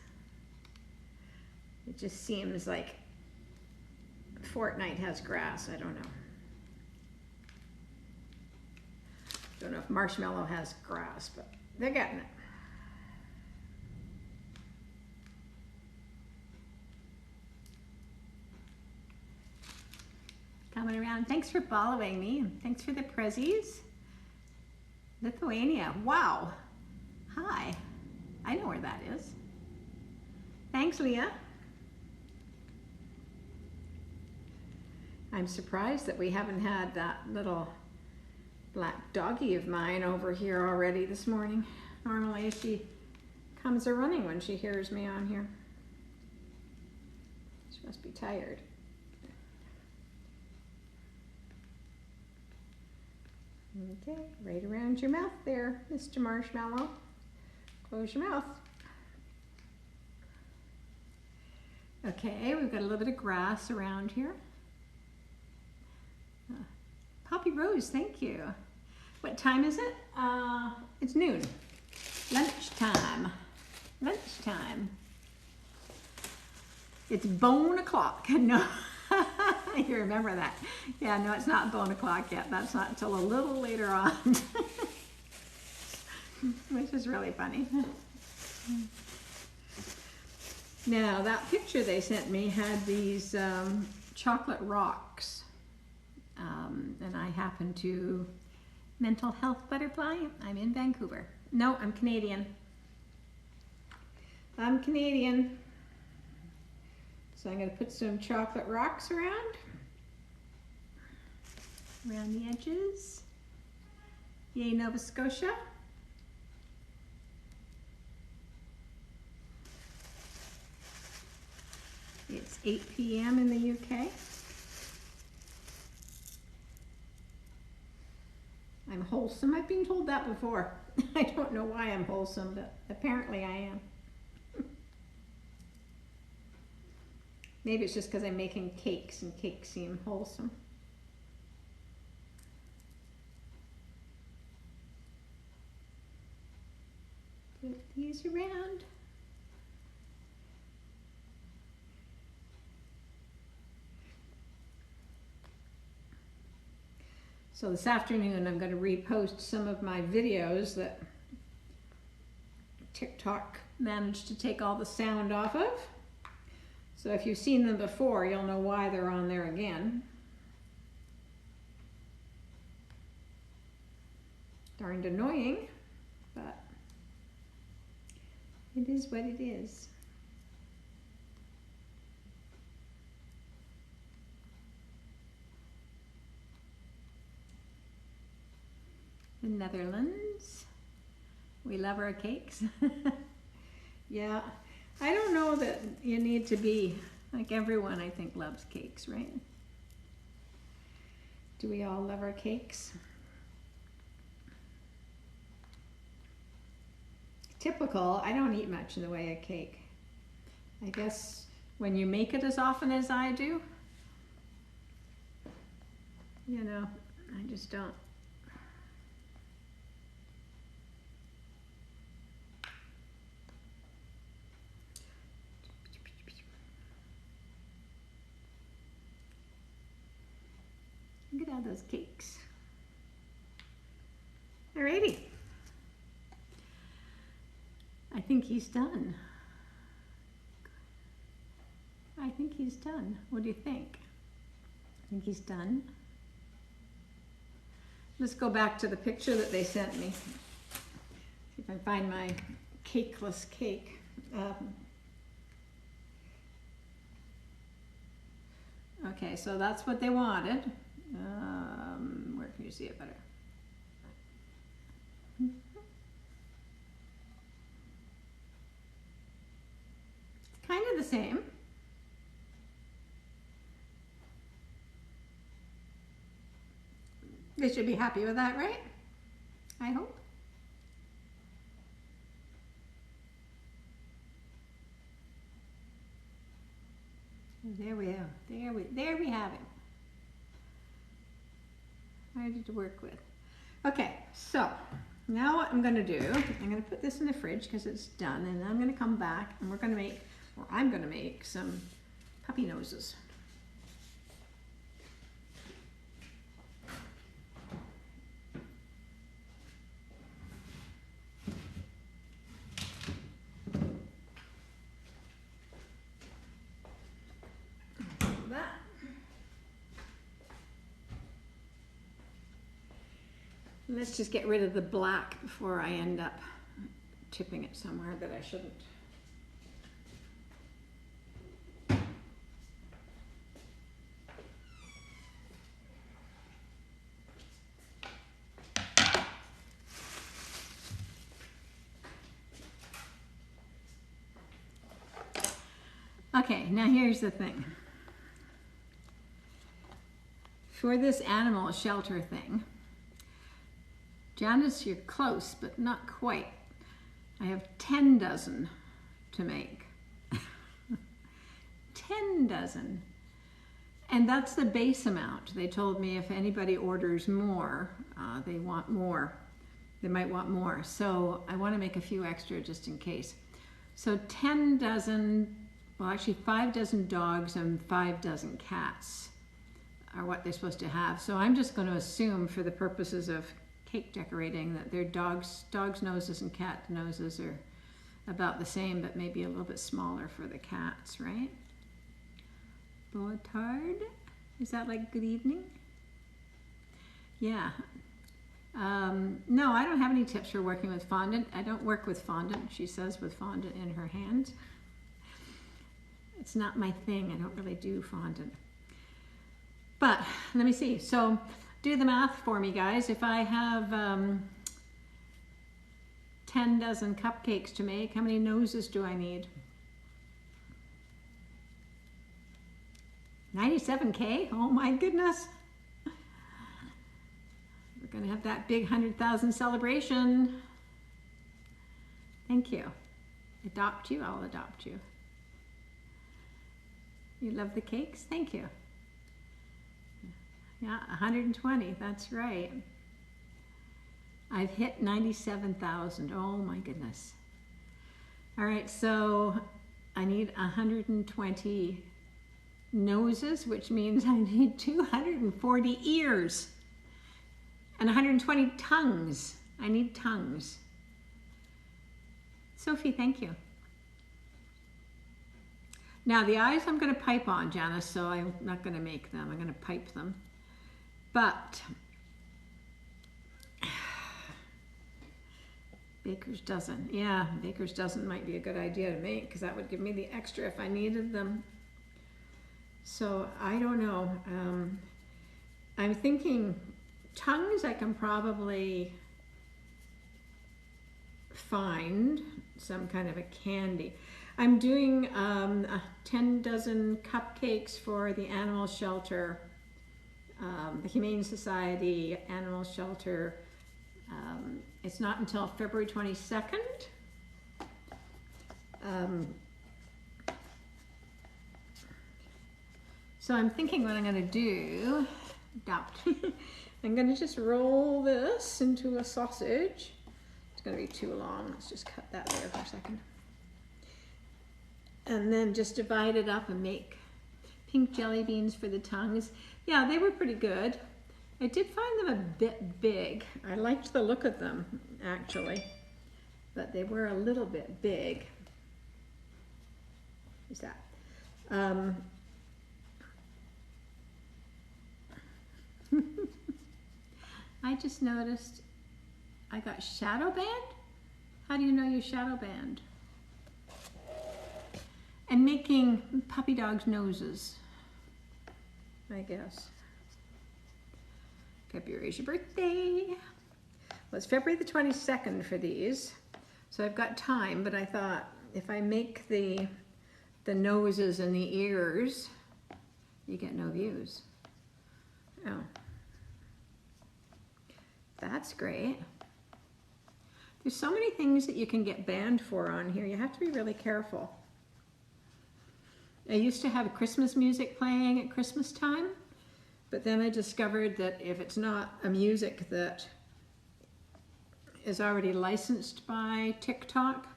It just seems like Fortnite has grass. I don't know. Don't know if Marshmallow has grass, but they're getting it. Coming around. Thanks for following me, and thanks for the prezzies. Lithuania. Wow. Hi. I know where that is. Thanks, Leah. I'm surprised that we haven't had that little black doggy of mine over here already this morning. Normally she comes a-running when she hears me on here. She must be tired. Okay, right around your mouth there, Mr. Marshmallow. Close your mouth. Okay, we've got a little bit of grass around here. Poppy Rose, thank you. What time is it? It's noon. Lunchtime. Lunchtime. It's bone o'clock. No, you remember that. Yeah, no, it's not bone o'clock yet. That's not until a little later on. Which is really funny. Now, that picture they sent me had these chocolate rocks. And I happen to mental health butterfly. I'm in Vancouver. No, I'm Canadian. I'm Canadian. So I'm going to put some chocolate rocks around the edges. Yay, Nova Scotia. It's 8 p.m. in the UK. I'm wholesome. I've been told that before. I don't know why I'm wholesome, but apparently I am. Maybe it's just because I'm making cakes and cakes seem wholesome. Put these around. So this afternoon I'm going to repost some of my videos that TikTok managed to take all the sound off of. So if you've seen them before, you'll know why they're on there again. Darned annoying, but it is what it is. The Netherlands. We love our cakes. Yeah, I don't know that you need to be Like everyone, I think, loves cakes, right? Do we all love our cakes? Typical, I don't eat much in the way of cake. I guess when you make it as often as I do, you know, I just don't. Look at all those cakes. Alrighty. I think he's done. I think he's done. What do you think? I think he's done. Let's go back to the picture that they sent me. See if I find my cakeless cake. Okay, so that's what they wanted. Where can you see it better? Kind of the same. They should be happy with that, right? I hope. There we are. There we have it. Ready to work with. Okay, so now what I'm going to do, I'm going to put this in the fridge because it's done, and then I'm going to come back and we're going to make, or I'm going to make some puppy noses. Let's just get rid of the black before I end up tipping it somewhere that I shouldn't. Okay, now here's the thing. For this animal shelter thing, Janice, you're close, but not quite. I have 10 dozen to make. 10 dozen. And that's the base amount. They told me if anybody orders more, they want more. They might want more. So I want to make a few extra just in case. So 10 dozen, well actually 5 dozen dogs and 5 dozen cats are what they're supposed to have. So I'm just going to assume for the purposes of cake decorating that their dogs' noses and cat noses are about the same, but maybe a little bit smaller for the cats, right? Boitard? Is that like good evening? Yeah. No, I don't have any tips for working with fondant. I don't work with fondant, she says, with fondant in her hand. It's not my thing. I don't really do fondant. But let me see. So do the math for me, guys. If I have 10 dozen cupcakes to make, how many noses do I need? 97K? Oh my goodness. We're going to have that big 100,000 celebration. Thank you. Adopt you? I'll adopt you. You love the cakes? Thank you. Yeah, 120, that's right. I've hit 97,000, oh my goodness. All right, so I need 120 noses, which means I need 240 ears and 120 tongues. I need tongues. Sophie, thank you. Now the eyes I'm going to pipe on, Janice, so I'm not going to make them. I'm going to pipe them. But baker's dozen. Yeah, baker's dozen might be a good idea to make because that would give me the extra if I needed them. So I don't know. I'm thinking tongues I can probably find some kind of a candy. I'm doing 10 dozen cupcakes for the animal shelter, the Humane Society Animal Shelter. It's not until February 22nd. So I'm thinking what I'm going to do, I'm going to just roll this into a sausage. It's going to be too long. Let's just cut that there for a second. And then just divide it up and make pink jelly beans for the tongues. Yeah, they were pretty good. I did find them a bit big. I liked the look of them, actually, but they were a little bit big. Who's that? I just noticed I got shadow banned. How do you know you shadow banned? And making puppy dogs' noses, I guess. February is your birthday. Well, it's February the 22nd for these, so I've got time, but I thought if I make the noses and the ears, you get no views. Oh. That's great. There's so many things that you can get banned for on here. You have to be really careful. I used to have Christmas music playing at Christmas time, but then I discovered that if it's not a music that is already licensed by TikTok,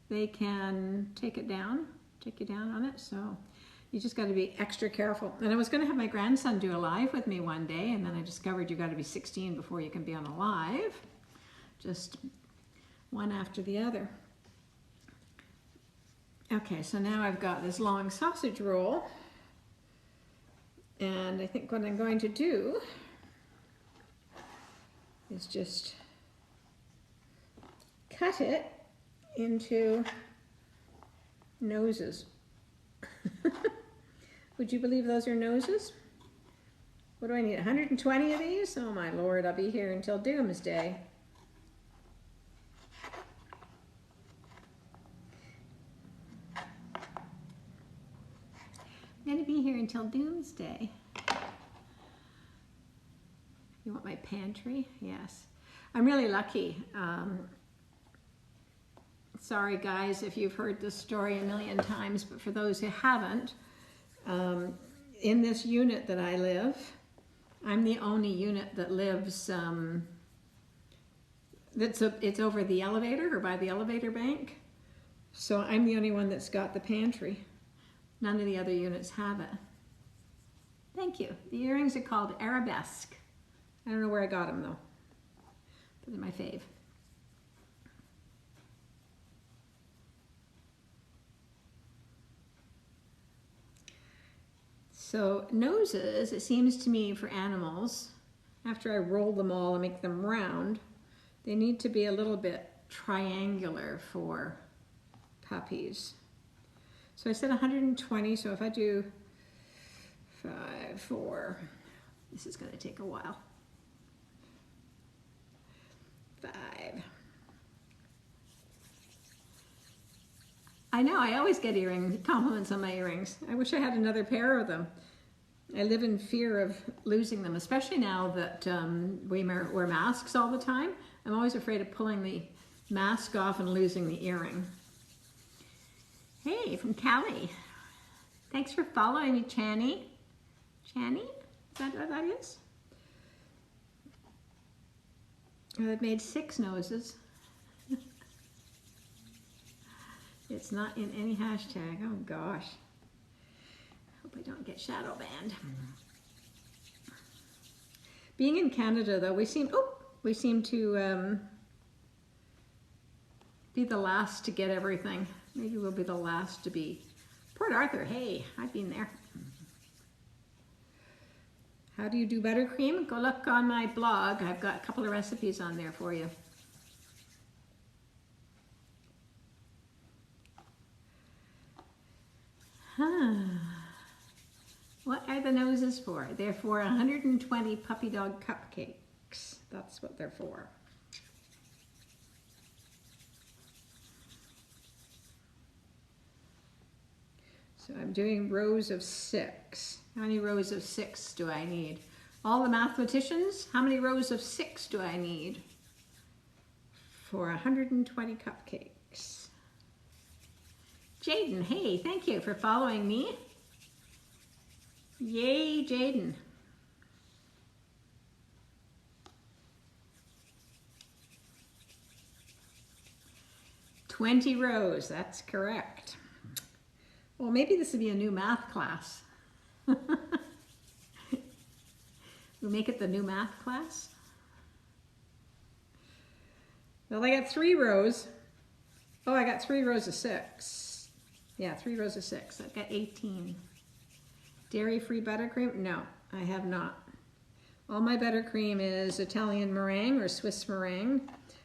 they can take you down on it. So you just got to be extra careful. And I was going to have my grandson do a live with me one day, and then I discovered you got to be 16 before you can be on a live. Just one after the other. Okay, so now I've got this long sausage roll, and I think what I'm going to do is just cut it into noses. Would you believe those are noses? What do I need, 120 of these? Oh my Lord, I'll be here until doomsday. I'm gonna be here until doomsday. You want my pantry? Yes. I'm really lucky. Sorry guys if you've heard this story a million times, but for those who haven't, in this unit that I live, I'm the only unit that lives, it's over the elevator or by the elevator bank. So I'm the only one that's got the pantry. None of the other units have it. Thank you. The earrings are called Arabesque. I don't know where I got them though, but they're my fave. So noses, it seems to me for animals, after I roll them all and make them round, they need to be a little bit triangular for puppies. So I said 120, so if I do 5, 4, this is going to take a while. 5. I know, I always get compliments on my earrings. I wish I had another pair of them. I live in fear of losing them, especially now that we wear masks all the time. I'm always afraid of pulling the mask off and losing the earring. Hey, from Callie. Thanks for following me, Channy. Channy? Is that what that is? I've made 6 noses. It's not in any hashtag. Oh gosh. Hope I don't get shadow banned. Being in Canada though, we seem to be the last to get everything. Maybe we'll be the last to be. Port Arthur, hey, I've been there. How do you do buttercream? Go look on my blog. I've got a couple of recipes on there for you. What are the noses for? They're for 120 puppy dog cupcakes. That's what they're for. So I'm doing rows of 6. How many rows of 6 do I need? All the mathematicians, how many rows of 6 do I need for 120 cupcakes? Jaden, hey, thank you for following me. Yay, Jaden. "20 rows, that's correct. Well, maybe this would be a new math class. We'll make it the new math class. Well, I got 3 rows. Oh, I got 3 rows of 6. Yeah, 3 rows of 6. I've got 18. Dairy-free buttercream? No, I have not. All my buttercream is Italian meringue or Swiss meringue,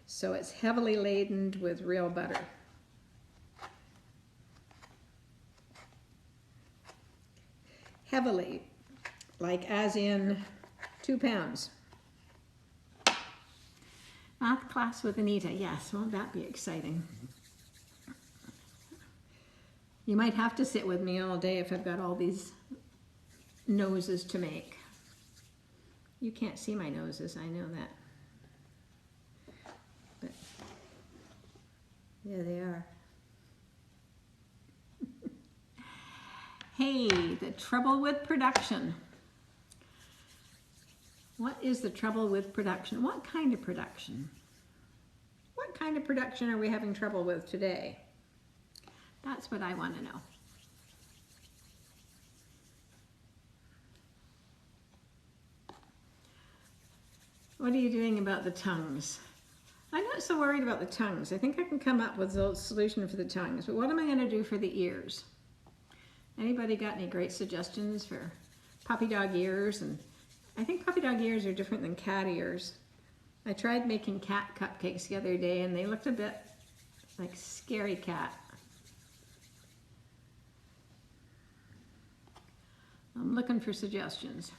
so it's heavily laden with real butter. Heavily, like as in 2 pounds. Math class with Anita, yes, won't that be exciting? You might have to sit with me all day if I've got all these noses to make. You can't see my noses, I know that. But there they are. Hey, the trouble with production. What is the trouble with production? What kind of production? What kind of production are we having trouble with today? That's what I want to know. What are you doing about the tongues? I'm not so worried about the tongues. I think I can come up with a solution for the tongues, but what am I going to do for the ears? Anybody got any great suggestions for puppy dog ears? And I think puppy dog ears are different than cat ears. I tried making cat cupcakes the other day and they looked a bit like scary cat. I'm looking for suggestions.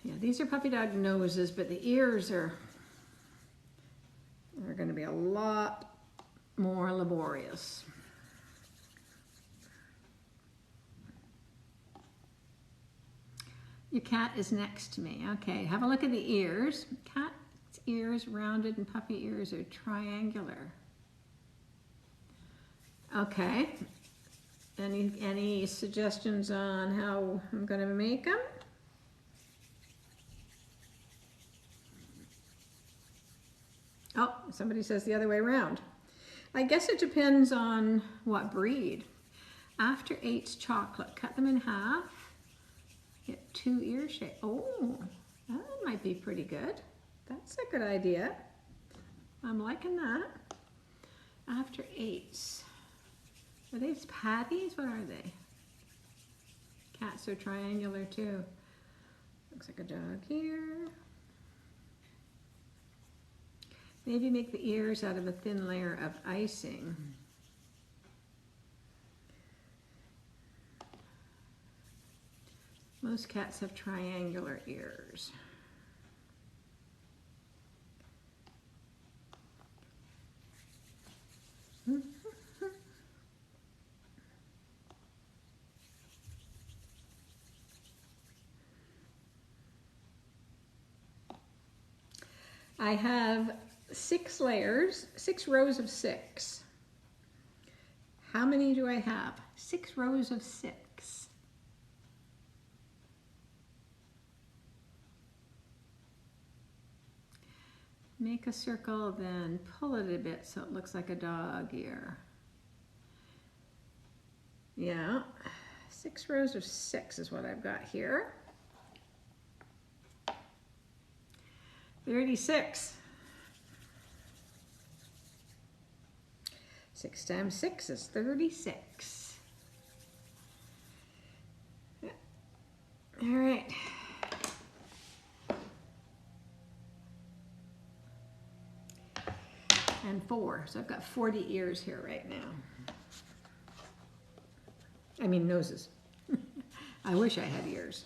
Yeah, these are puppy dog noses, but the ears are going to be a lot more laborious. Your cat is next to me. Okay, have a look at the ears. Cat's ears rounded and puppy ears are triangular. Okay. Any suggestions on how I'm going to make them? Oh, somebody says the other way around. I guess it depends on what breed. After 8's chocolate, cut them in half. Get 2 ear shapes. Oh, that might be pretty good. That's a good idea. I'm liking that. After 8's. Are these patties? What are they? Cats are triangular too. Looks like a dog ear. Maybe make the ears out of a thin layer of icing. Most cats have triangular ears. I have 6 layers, 6 rows of 6. How many do I have? 6 rows of 6. Make a circle, then pull it a bit so it looks like a dog ear. Yeah, 6 rows of 6 is what I've got here. 36. 6 times 6 is 36. All right. And 4. So I've got 40 ears here right now. I mean noses. I wish I had ears.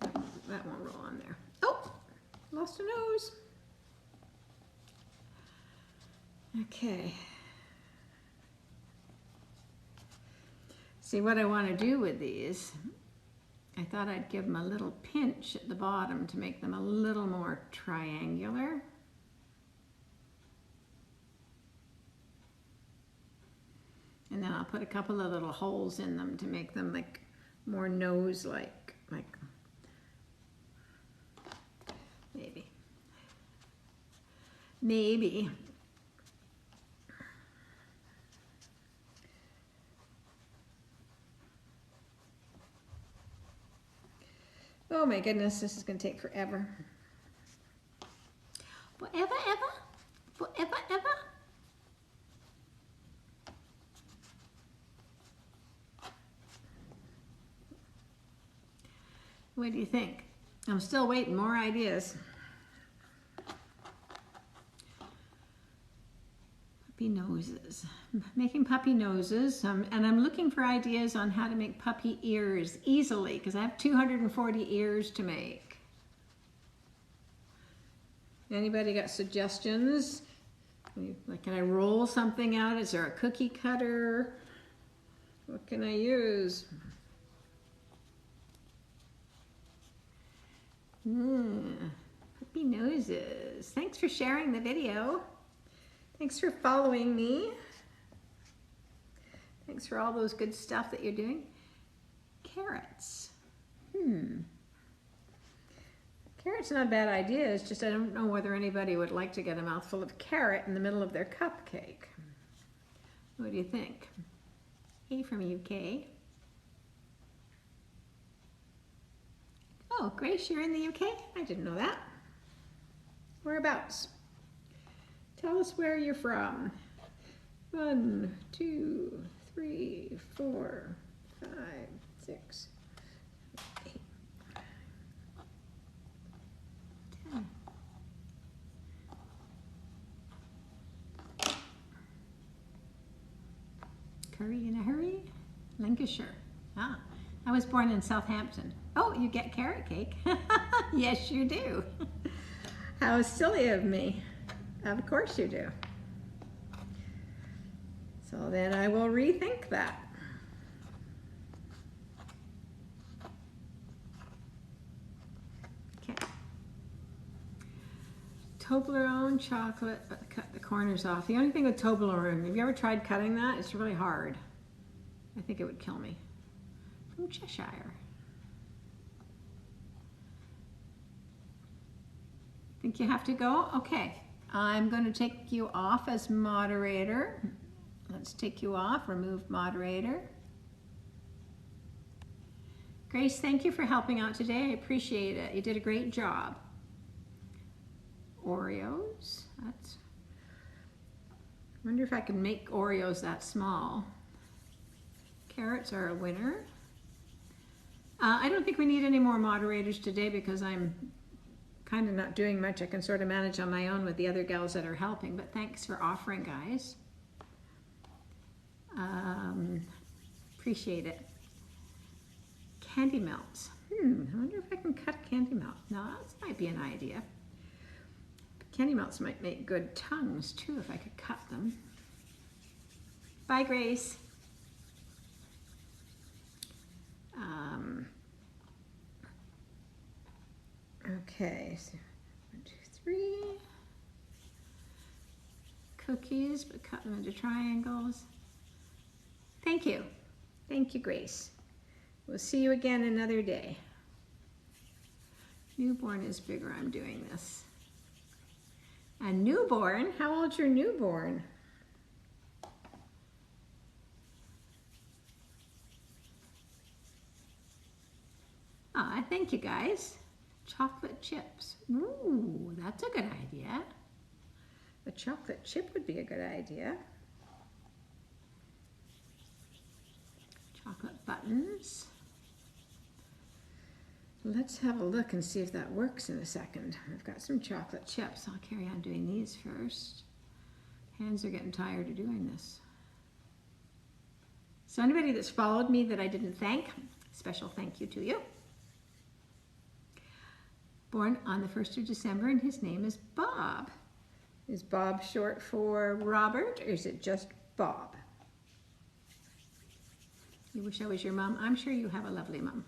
That won't roll on there. Oh, lost a nose. Okay. See what I want to do with these. I thought I'd give them a little pinch at the bottom to make them a little more triangular. And then I'll put a couple of little holes in them to make them like more nose-like, like maybe. Oh my goodness, this is going to take forever. Forever, ever? What do you think? I'm still waiting, more ideas. Puppy noses. Making puppy noses, and I'm looking for ideas on how to make puppy ears easily, because I have 240 ears to make. Anybody got suggestions? Like, can I roll something out? Is there a cookie cutter? What can I use? Puppy noses. Thanks for sharing the video. Thanks for following me. Thanks for all those good stuff that you're doing. Carrots. Carrot's not a bad idea. It's just I don't know whether anybody would like to get a mouthful of carrot in the middle of their cupcake. What do you think? Hey from UK. Oh, Grace, you're in the UK? I didn't know that. Whereabouts? Tell us where you're from. 1, 2, 3, 4, 5, 6, 8, 10. Curry in a hurry? Lancashire. Ah, I was born in Southampton. Oh, you get carrot cake? Yes, you do. How silly of me. Of course you do. So then I will rethink that. Okay. Toblerone chocolate, but cut the corners off. The only thing with Toblerone, have you ever tried cutting that? It's really hard. I think it would kill me. From Cheshire. Think you have to go? Okay. I'm going to take you off as moderator. Let's take you off, remove moderator. Grace, thank you for helping out today. I appreciate it. You did a great job. Oreos. I wonder if I can make Oreos that small. Carrots are a winner. I don't think we need any more moderators today because I'm kind of not doing much. I can sort of manage on my own with the other gals that are helping, but thanks for offering, guys. Appreciate it. Candy melts. I wonder if I can cut candy melt. No, that might be an idea. Candy melts might make good tongues too if I could cut them. Bye, Grace. Okay, so 1, 2, 3. Cookies, but cut them into triangles. Thank you. Thank you, Grace. We'll see you again another day. Newborn is bigger. I'm doing this. A newborn? How old's your newborn? Ah, thank you, guys. Chocolate chips. Ooh, that's a good idea. A chocolate chip would be a good idea. Chocolate buttons. Let's have a look and see if that works in a second. I've got some chocolate chips. I'll carry on doing these first. Hands are getting tired of doing this. So anybody that's followed me that I didn't thank, special thank you to you. Born on the 1st of December, and his name is Bob. Is Bob short for Robert, or is it just Bob? You wish I was your mom? I'm sure you have a lovely mom.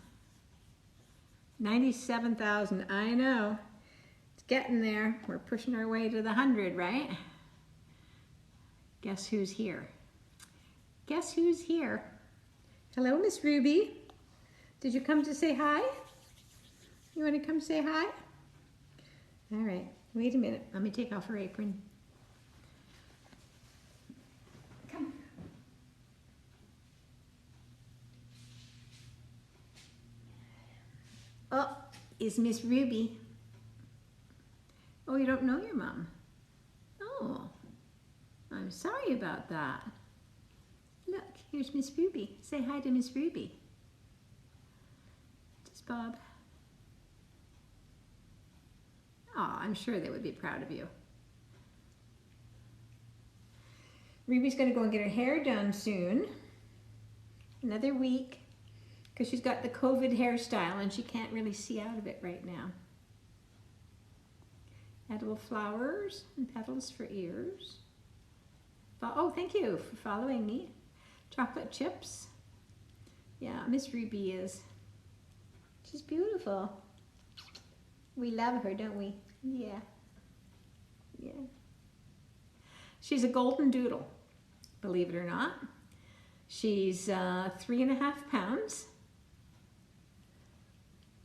97,000, I know. It's getting there. We're pushing our way to the 100, right? Guess who's here? Guess who's here? Hello, Miss Ruby. Did you come to say hi? You want to come say hi? All right, wait a minute. Let me take off her apron. Come. Oh, is Miss Ruby. Oh, you don't know your mom? Oh, I'm sorry about that. Look, here's Miss Ruby. Say hi to Miss Ruby. Just Bob. Oh, I'm sure they would be proud of you. Ruby's going to go and get her hair done soon. Another week. Because she's got the COVID hairstyle and she can't really see out of it right now. Edible flowers and petals for ears. Oh, thank you for following me. Chocolate chips. Yeah, Miss Ruby is. She's beautiful. We love her, don't we? Yeah. Yeah. She's a golden doodle, believe it or not. She's 3.5 pounds.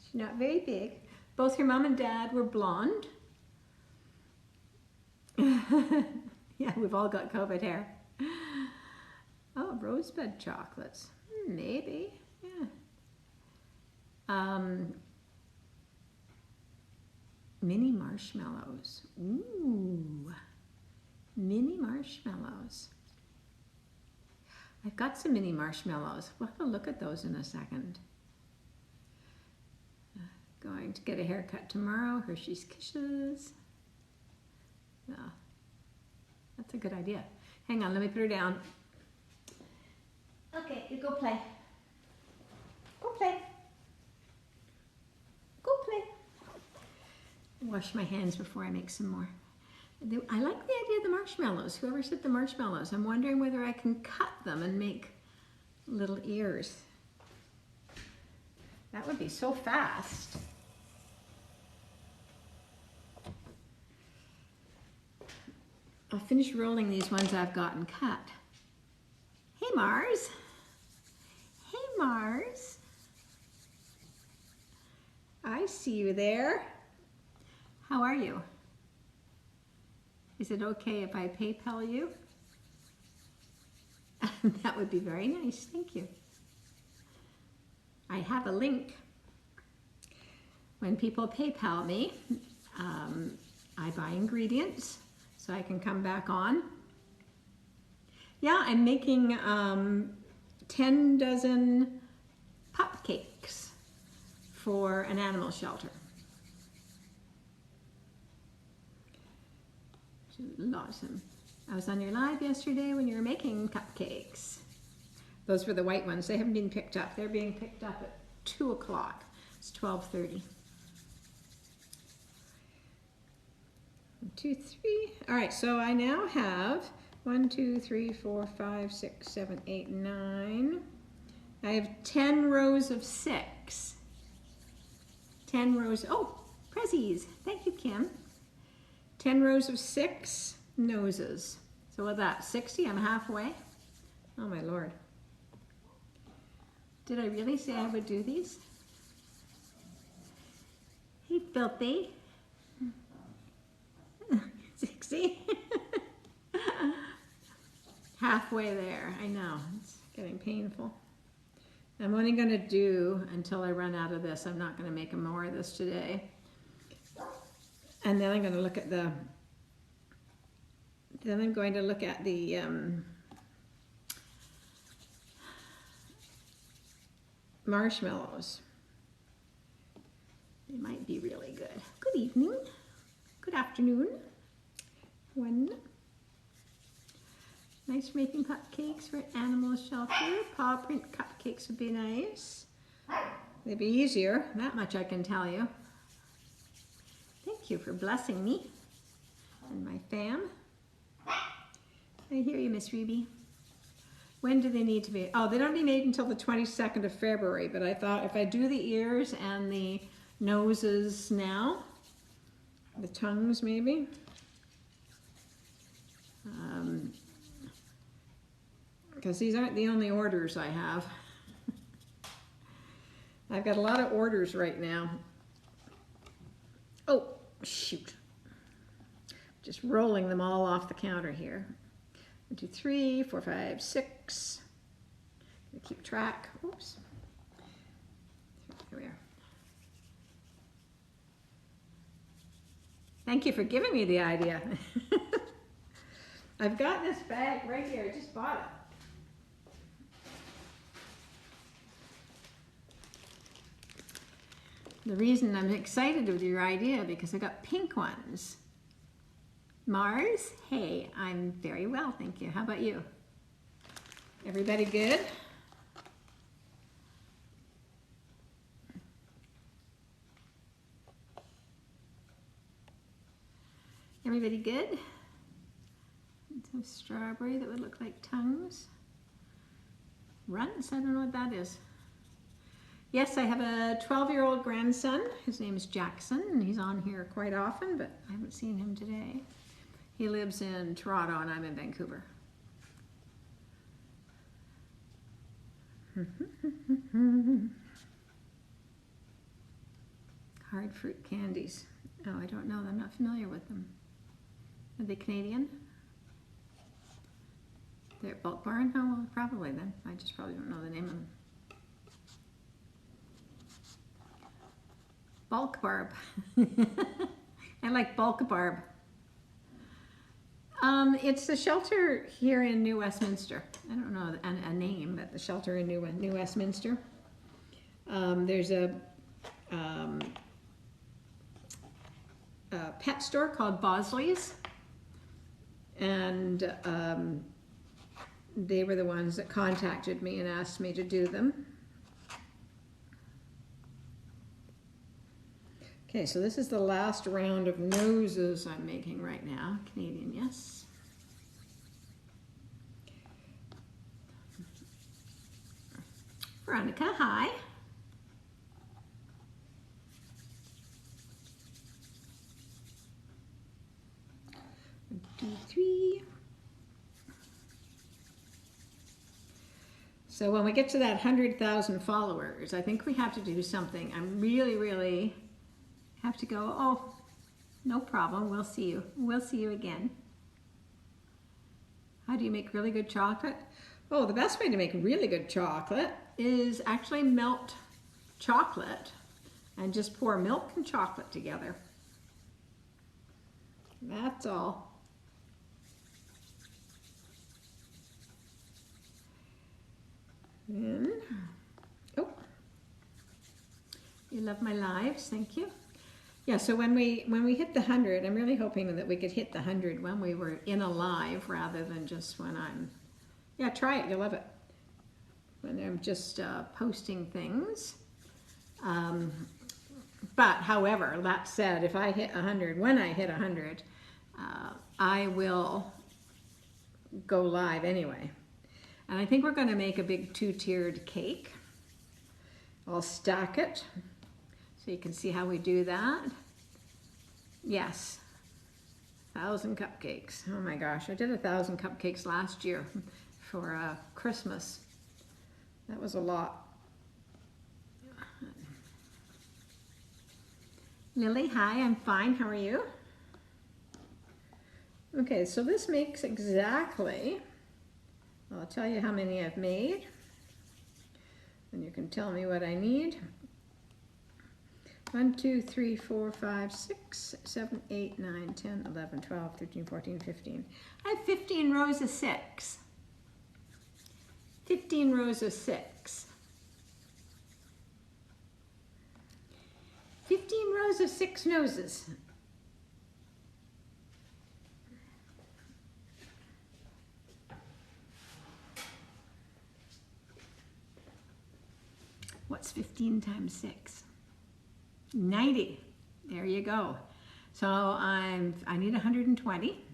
She's not very big. Both her mom and dad were blonde. Yeah, we've all got COVID hair. Oh, rosebud chocolates. Maybe, yeah. Mini marshmallows. Ooh, mini marshmallows. I've got some mini marshmallows. We'll have a look at those in a second. Going to get a haircut tomorrow. Hershey's Kisses. Yeah, that's a good idea. Hang on, let me put her down. Okay, you go play. Go play. Go play. Wash my hands before I make some more. I like the idea of the marshmallows. Whoever said the marshmallows, I'm wondering whether I can cut them and make little ears. That would be so fast. I'll finish rolling these ones I've gotten cut. Hey, Mars. Hey, Mars. I see you there. How are you? Is it okay if I PayPal you? That would be very nice, thank you. I have a link. When people PayPal me, I buy ingredients so I can come back on. Yeah, I'm making 10 dozen cupcakes for an animal shelter. Awesome. I was on your live yesterday when you were making cupcakes. Those were the white ones. They haven't been picked up. They're being picked up at 2 o'clock. It's 12:30. 1, 2, 3. All right, so I now have 1, 2, 3, 4, 5, 6, 7, 8, 9. I have 10 rows of 6. 10 rows. Oh, prezzies. Thank you, Kim. 10 rows of 6 noses. So with that, 60, I'm halfway. Oh my Lord. Did I really say I would do these? Hey, Filthy. 60. Halfway there, I know, it's getting painful. I'm only gonna do until I run out of this. I'm not gonna make more of this today. And then I'm going to look at the, marshmallows. They might be really good. Good evening. Good afternoon. One. Nice making cupcakes for animal shelter. Paw print cupcakes would be nice. They'd be easier, that much I can tell you. Thank you for blessing me and my fam. I hear you, Miss Ruby. When do they need to be? Oh, they don't be made until the 22nd of February, but I thought if I do the ears and the noses now, the tongues maybe, because these aren't the only orders I have. I've got a lot of orders right now. Oh, shoot. Just rolling them all off the counter here. 1, 2, 3, 4, 5, 6. Gonna keep track. Oops. Here we are. Thank you for giving me the idea. I've got this bag right here. I just bought it. The reason I'm excited with your idea because I got pink ones. Mars, hey, I'm very well, thank you. How about you? Everybody good? Everybody good? Some strawberry that would look like tongues. Runts, I don't know what that is. Yes, I have a 12-year-old grandson. His name is Jackson, and he's on here quite often, but I haven't seen him today. He lives in Toronto, and I'm in Vancouver. Hard fruit candies. Oh, I don't know. I'm not familiar with them. Are they Canadian? They're at Bulk Barn? Oh, well, probably then. I just probably don't know the name of them. Bulk barb. I like bulk barb. It's the shelter here in New Westminster. I don't know a name, but the shelter in New Westminster. There's a pet store called Bosley's, and they were the ones that contacted me and asked me to do them. Okay, so this is the last round of noses I'm making right now. Canadian, yes. Veronica, hi. One, 2, 3. So when we get to that 100,000 followers, I think we have to do something. I'm really have to go, oh, no problem, we'll see you. We'll see you again. How do you make really good chocolate? Oh, the best way to make really good chocolate is actually melt chocolate and just pour milk and chocolate together. That's all. Then, oh, you love my lives, thank you. Yeah, so when we hit the 100, I'm really hoping that we could hit the 100 when we were in a live rather than just when I'm, yeah, try it, you'll love it. When I'm just posting things. But however, that said, if I hit 100, when I hit 100, I will go live anyway. And I think we're going to make a big 2-tiered cake. I'll stack it. So you can see how we do that. Yes, 1,000 cupcakes. Oh my gosh, I did 1,000 cupcakes last year for Christmas. That was a lot. Lily, hi, I'm fine. How are you? Okay, so this makes exactly, I'll tell you how many I've made, and you can tell me what I need. 1, 2, 3, 4, 5, 6, 7, 8, 9, 10, 11, 12, 13, 14, 15. I have 15 rows of 6. 15 rows of 6. 15 rows of 6 noses. What's 15 times 6? 90. There you go. So I need 120.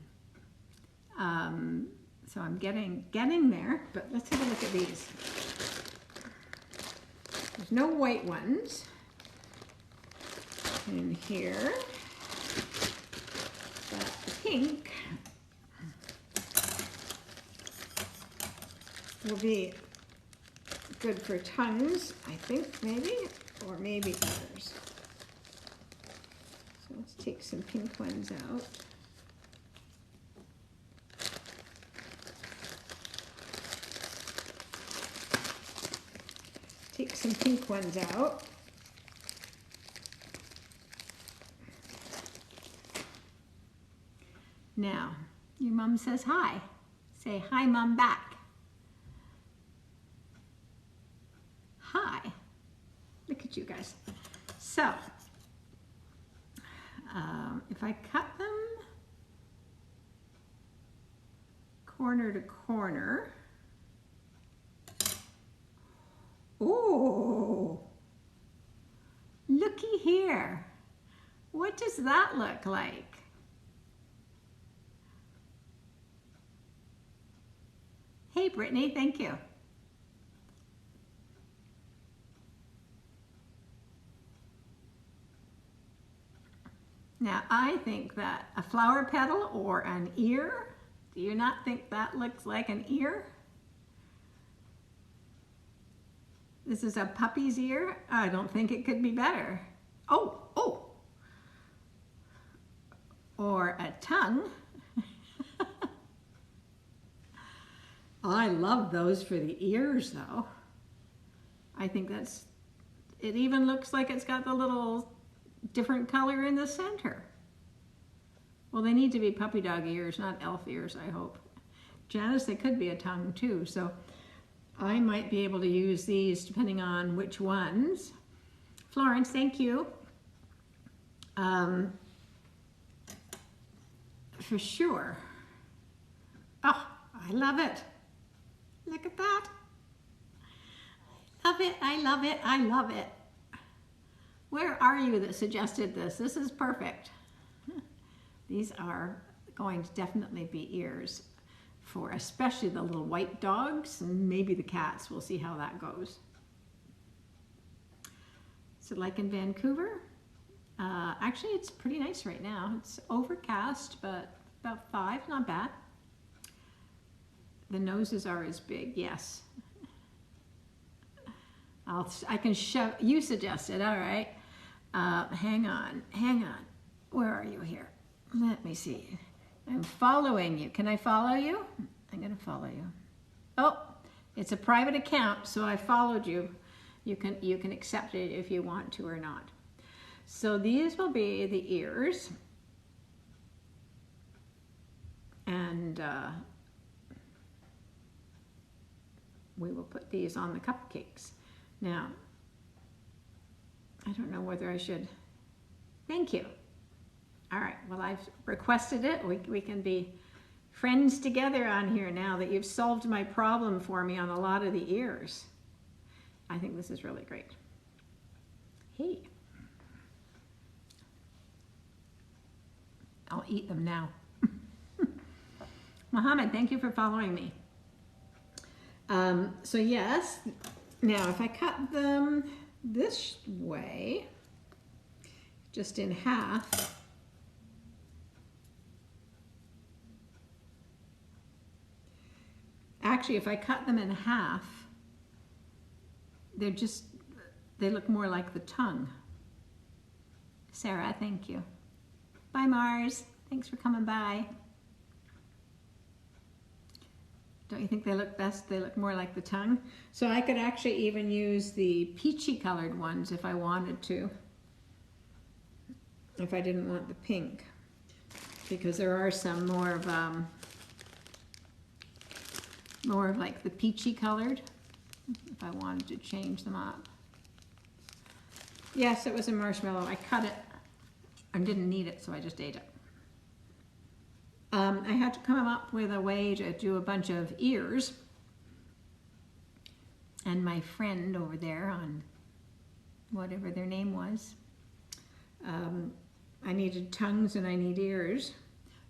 So I'm getting there, but let's have a look at these. There's no white ones in here, but the pink will be good for tongues, I think, maybe, or maybe others. So let's take some pink ones out. Take some pink ones out. Now, your mom says hi. Say hi, Mom, back. Hi. Look at you guys. So, if I cut them corner to corner, oh, looky here. What does that look like? Hey, Brittany, thank you. Now, I think that a flower petal or an ear, do you not think that looks like an ear? This is a puppy's ear. I don't think it could be better. Oh, oh. Or a tongue. I love those for the ears, though. I think that's, it even looks like it's got the little different color in the center. Well, they need to be puppy dog ears, not elf ears, I hope. Janice, they could be a tongue too, so I might be able to use these depending on which ones. Florence, thank you. For sure. Oh, I love it. Look at that. I love it, I love it, I love it. Where are you that suggested this? This is perfect. These are going to definitely be ears for especially the little white dogs and maybe the cats. We'll see how that goes. So like in Vancouver, actually it's pretty nice right now. It's overcast, but about 5, not bad. The noses are as big, yes. I can show, you suggested, all right. Hang on. Where are you here? Let me see. I'm following you. Can I follow you? I'm gonna follow you. Oh, it's a private account, so I followed you. You can accept it if you want to or not. So these will be the ears. And we will put these on the cupcakes. Now, I don't know whether I should. Thank you. All right, well, I've requested it. We can be friends together on here now that you've solved my problem for me on a lot of the ears. I think this is really great. Hey. I'll eat them now. Mohammed, thank you for following me. So yes, now if I cut them this way, just in half, actually if I cut them in half, they look more like the tongue. Sarah, thank you. Bye, Mars. Thanks for coming by. Don't you think they look best? They look more like the tongue. So I could actually even use the peachy colored ones if I wanted to. If I didn't want the pink. Because there are some more of like the peachy colored. If I wanted to change them up. Yes, it was a marshmallow. I cut it. I didn't need it, so I just ate it. I had to come up with a way to do a bunch of ears. And my friend over there on whatever their name was, I needed tongues and I need ears.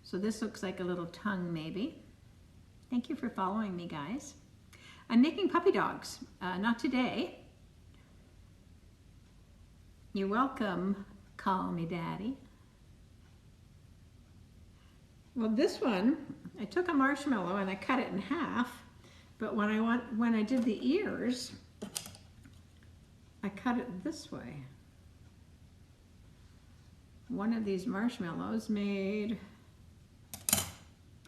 So this looks like a little tongue maybe. Thank you for following me, guys. I'm making puppy dogs. Not today. You're welcome. Call me Daddy. Well, this one, I took a marshmallow and I cut it in half, but when I did the ears, I cut it this way. One of these marshmallows made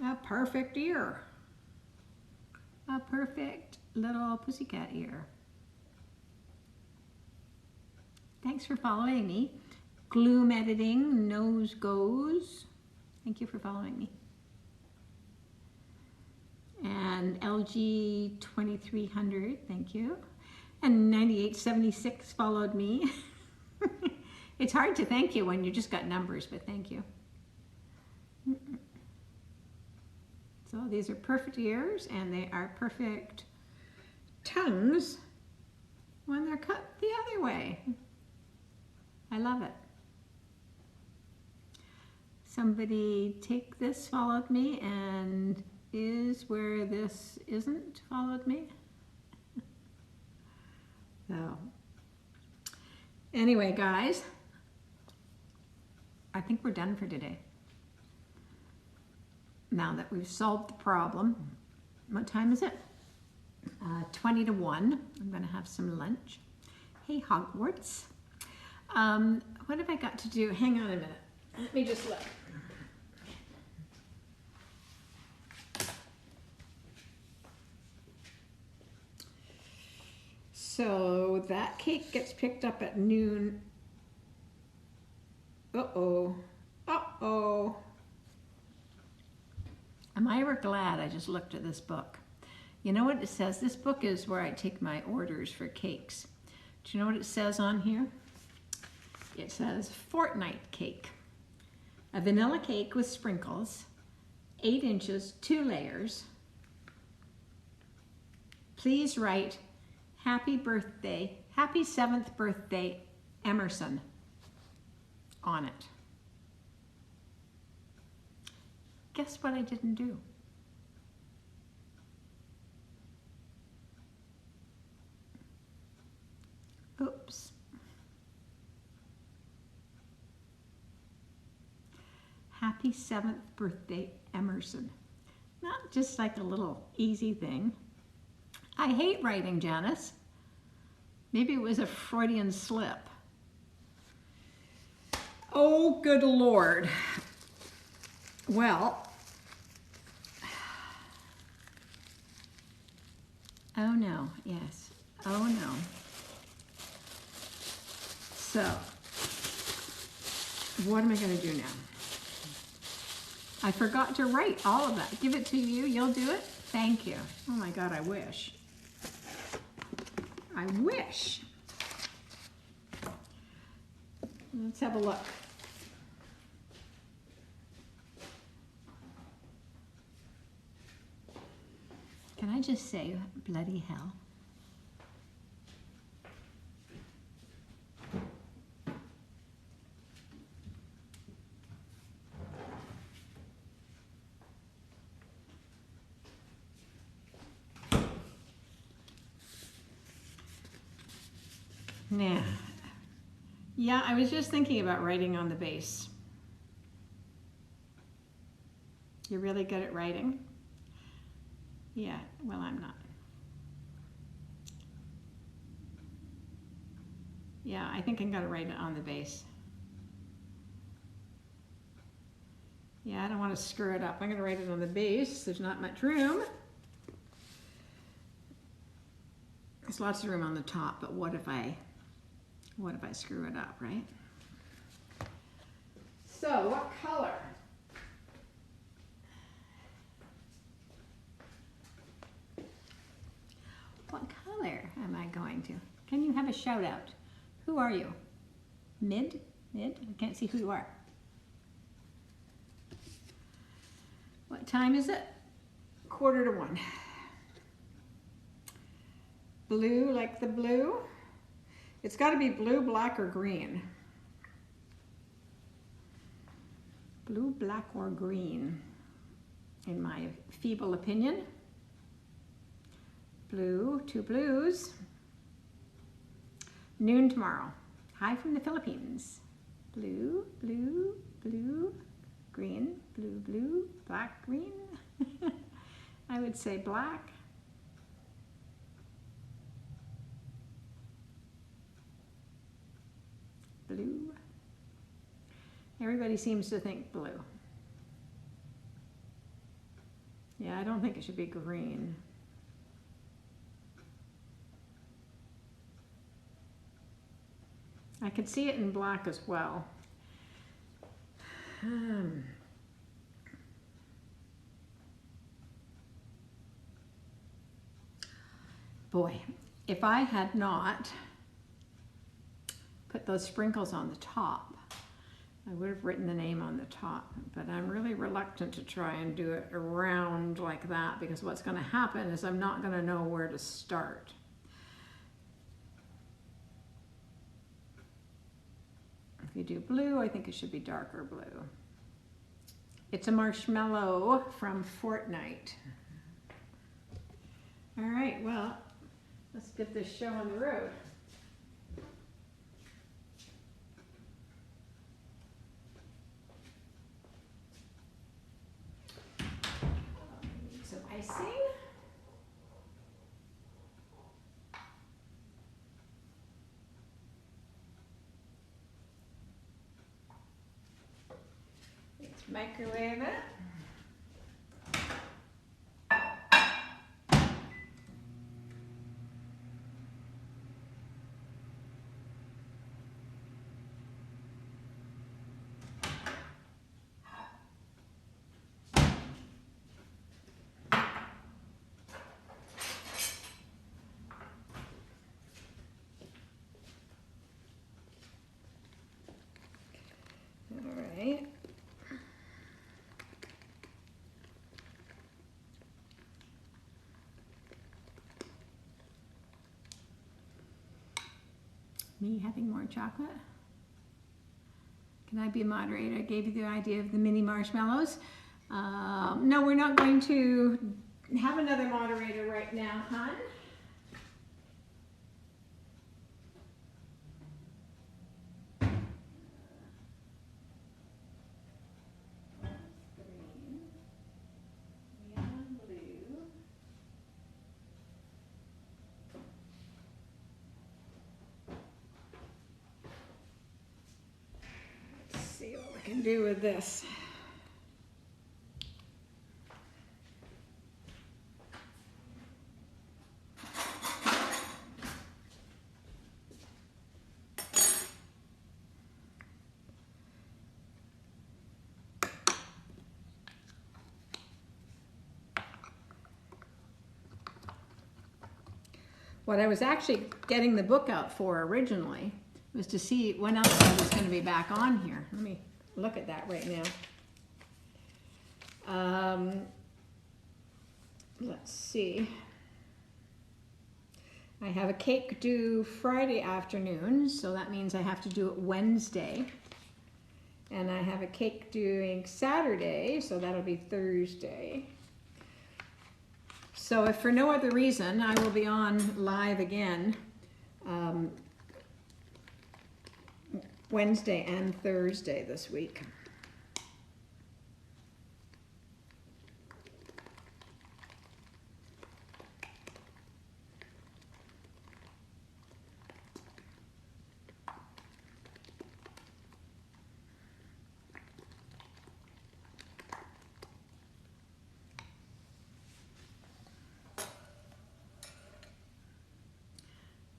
a perfect ear. A perfect little pussycat ear. Thanks for following me. Gloom Editing, Nose Goes. Thank you for following me. And LG 2300, thank you. And 9876 followed me. It's hard to thank you when you just got numbers, but thank you. So these are perfect ears, and they are perfect tongues when they're cut the other way. I love it. Somebody take this followed me, and is where this isn't followed me. So anyway, guys, I think we're done for today. Now that we've solved the problem, what time is it? 20 to 1. I'm going to have some lunch. Hey, Hogwarts. What have I got to do? Hang on a minute. Let me just look. So that cake gets picked up at noon. Uh-oh. Uh-oh. Am I ever glad I just looked at this book? You know what it says? This book is where I take my orders for cakes. Do you know what it says on here? It says fortnight cake. A vanilla cake with sprinkles, 8 inches, 2 layers. Please write happy birthday, happy 7th birthday, Emerson on it. Guess what I didn't do? Oops. Happy 7th birthday, Emerson. Not just like a little easy thing. I hate writing, Janice. Maybe it was a Freudian slip. Oh, good Lord. Well, oh no, yes, oh no. So, what am I going to do now? I forgot to write all of that. Give it to you, you'll do it? Thank you. Oh my God, I wish. I wish. Let's have a look. Can I just say, bloody hell? Now, yeah, I was just thinking about writing on the base. You're really good at writing? Yeah, well, I'm not. Yeah, I think I'm gonna write it on the base. Yeah, I don't want to screw it up. I'm gonna write it on the base. There's not much room. There's lots of room on the top, but what if I screw it up, right? So, what color? What color am I going to? Can you have a shout out? Who are you? Mid? Mid? I can't see who you are. What time is it? 1:45. Blue, like the blue? It's got to be blue, black, or green. Blue, black, or green. in my feeble opinion. Blue, 2 blues. Noon tomorrow. Hi from the Philippines. Blue, blue, blue, green, blue, blue, black, green. I would say black. Blue. Everybody seems to think blue. Yeah, I don't think it should be green. I could see it in black as well. Boy, if I had not put those sprinkles on the top, I would have written the name on the top, but I'm really reluctant to try and do it around like that, because what's going to happen is I'm not going to know where to start. If you do blue, I think it should be darker blue. It's a marshmallow from Fortnite. All right, well, let's get this show on the road. Need some icing. Let's microwave it. Right. Me having more chocolate? Can I be a moderator? I gave you the idea of the mini marshmallows. No, we're not going to have another moderator right now, hon. See what we can do with this. What I was actually getting the book out for originally was to see when else I was going to be back on here. Let me look at that right now. Let's see. I have a cake due Friday afternoon, so that means I have to do it Wednesday. And I have a cake due Saturday, so that'll be Thursday. So if for no other reason, I will be on live again Wednesday and Thursday this week.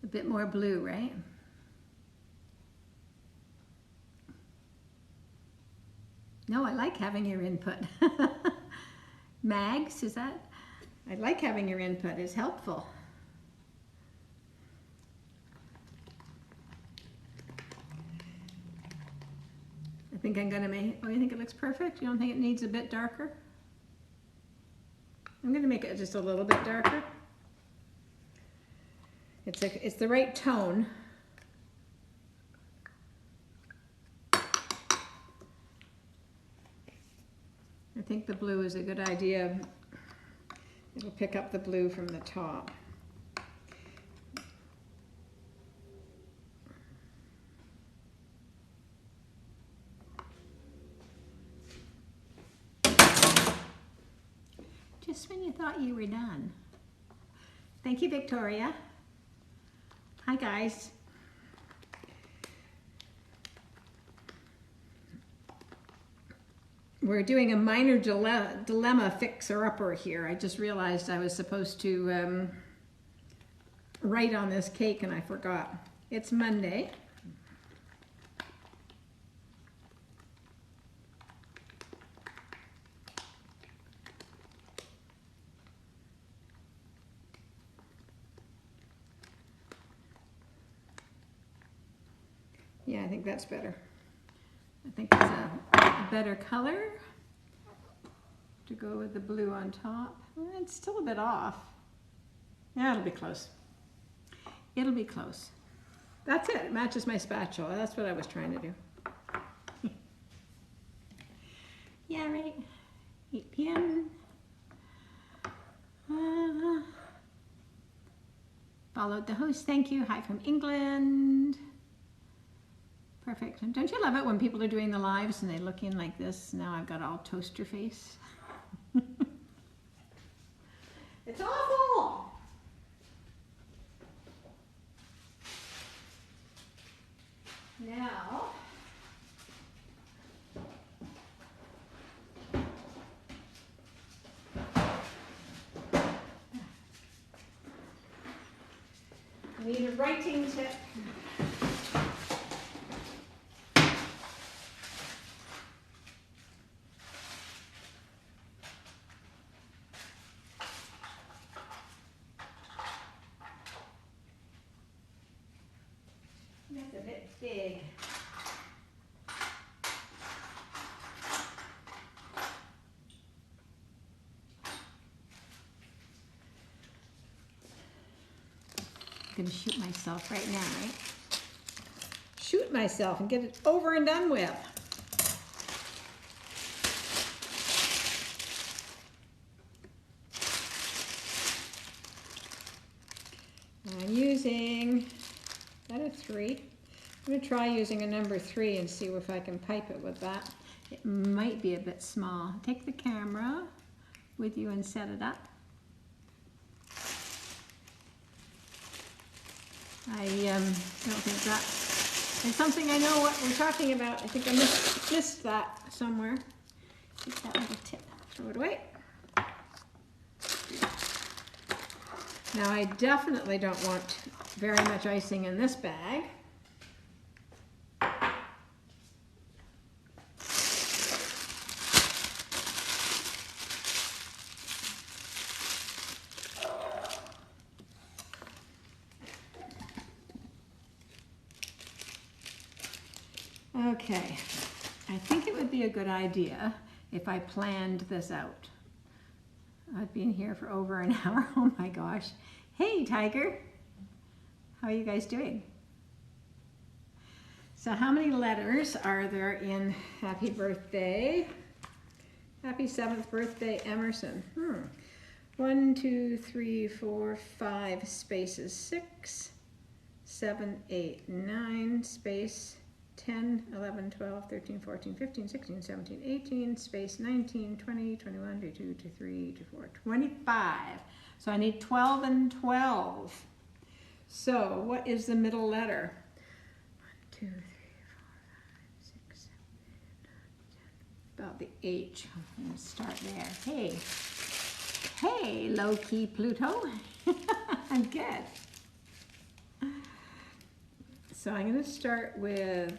A bit more blue, right? No, I like having your input. Mags, is that? I like having your input, it's helpful. I think I'm gonna make, oh, you think it looks perfect? You don't think it needs a bit darker? I'm gonna make it just a little bit darker. It's the right tone. I think the blue is a good idea. It'll pick up the blue from the top. Just when you thought you were done. Thank you, Victoria. Hi, guys. We're doing a minor dilemma fixer-upper here. I just realized I was supposed to write on this cake and I forgot. It's Monday. Yeah, I think that's better. I think it's a better color to go with the blue on top. It's still a bit off. Yeah, it'll be close. It'll be close. That's it. It matches my spatula. That's what I was trying to do. Yeah, right. 8 p.m. Followed the host. Thank you. Hi from England. Perfect. And don't you love it when people are doing the lives and they look in like this? Now I've got all toaster face. It's awful. Now, I need a writing tip. That's a bit big. I'm going to shoot myself right now, right? Shoot myself and get it over and done with. I'm using, that a 3? I'm going to try using a number 3 and see if I can pipe it with that. It might be a bit small. Take the camera with you and set it up. I don't think that is something I know what we're talking about. I think I missed that somewhere. Take that little tip, throw it away. Now I definitely don't want very much icing in this bag. Okay, I think it would be a good idea if I planned this out. I've been here for over an hour. Oh my gosh. Hey, Tiger. How are you guys doing? So how many letters are there in Happy Birthday? Happy 7th birthday, Emerson. 1, 2, 3, 4, 5 spaces. 6, 7, 8, 9 space. 10, 11, 12, 13, 14, 15, 16, 17, 18, space 19, 20, 21, 22, 23, 24, 25. So I need 12 and 12. So what is the middle letter? 1, 2, 3, 4, 5, 6, 7, 8, 9, 10. About the H. I'm going to start there. Hey. Hey, low-key Pluto. I'm good. So I'm going to start with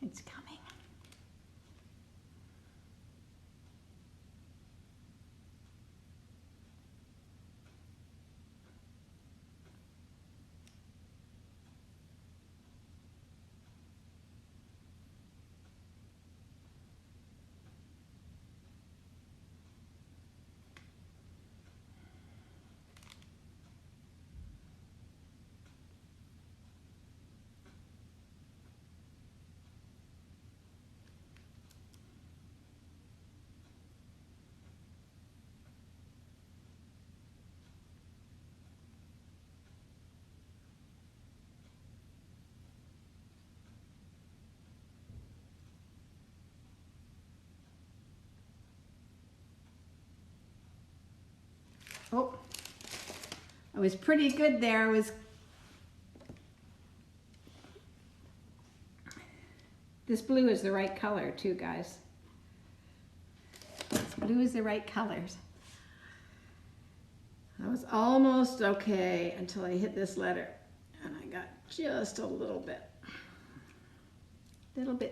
It's coming. Oh, I was pretty good there. This blue is the right color too, guys. This blue is the right colors. I was almost okay until I hit this letter, and I got just a little bit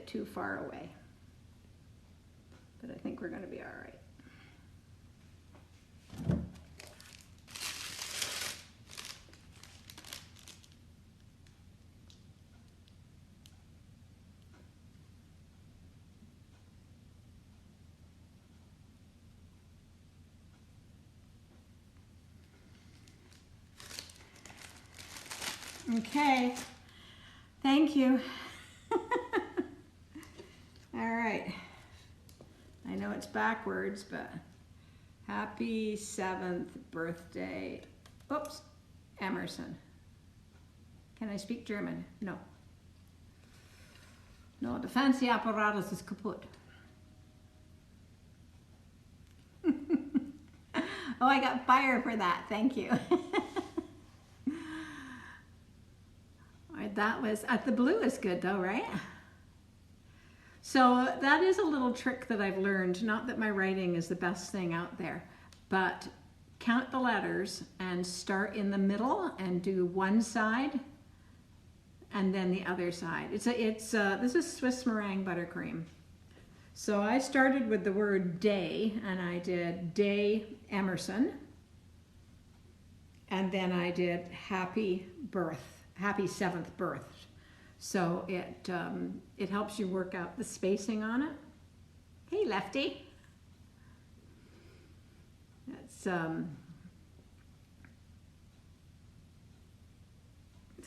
too far away. But I think we're going to be all right. Okay, thank you. All right, I know it's backwards, but happy 7th birthday. Oops, Emerson. Can I speak German? No. No, the fancy apparatus is kaputt. Oh, I got fire for that, thank you. That was, the blue is good though, right? So that is a little trick that I've learned. Not that my writing is the best thing out there, but count the letters and start in the middle and do one side and then the other side. This is Swiss meringue buttercream. So I started with the word day, and I did day Emerson, and then I did happy 7th birth. So it helps you work out the spacing on it. Hey, Lefty. That's so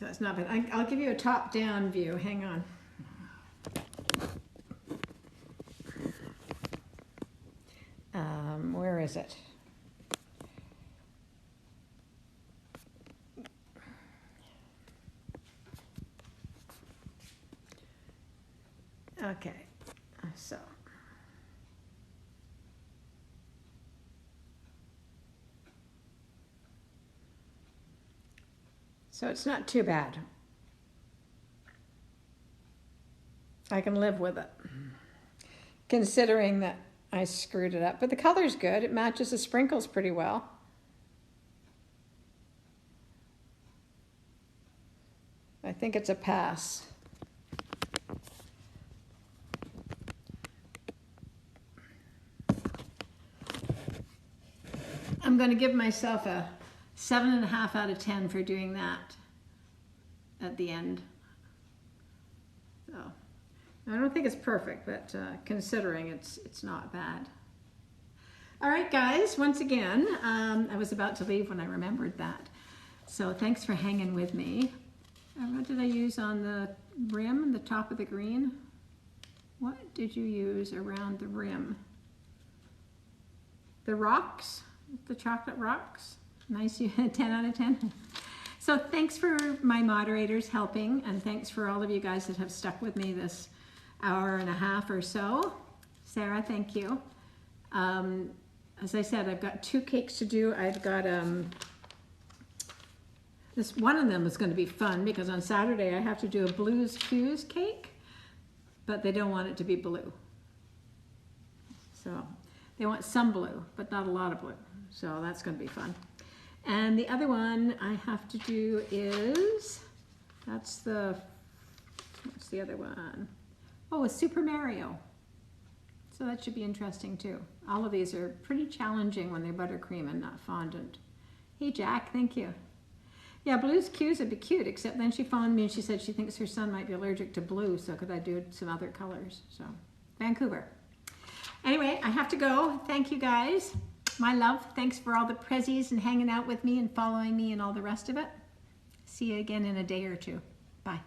it's not bad. I'll give you a top-down view. Hang on. Where is it? Okay, so it's not too bad. I can live with it, considering that I screwed it up. But the color's good. It matches the sprinkles pretty well. I think it's a pass. I'm going to give myself a 7.5 out of 10 for doing that at the end. So I don't think it's perfect, but considering it's not bad. All right, guys, once again, I was about to leave when I remembered that. So thanks for hanging with me. What did I use on the rim, the top of the green? What did you use around the rim? The rocks, the chocolate rocks. Nice, 10 out of 10. So thanks for my moderators helping, and thanks for all of you guys that have stuck with me this hour and a half or so. Sarah, thank you. As I said, I've got 2 cakes to do. I've got this one of them is going to be fun because on Saturday I have to do a Blues Fuse cake, but they don't want it to be blue. So they want some blue, but not a lot of blue. So that's going to be fun. And the other one I have to do is, what's the other one? Oh, a Super Mario. So that should be interesting too. All of these are pretty challenging when they're buttercream and not fondant. Hey Jack, thank you. Yeah, blue's cues would be cute, except then she phoned me and she said she thinks her son might be allergic to blue, so could I do some other colors? So, Vancouver. Anyway, I have to go. Thank you guys. My love, thanks for all the prezzies and hanging out with me and following me and all the rest of it. See you again in a day or two. Bye.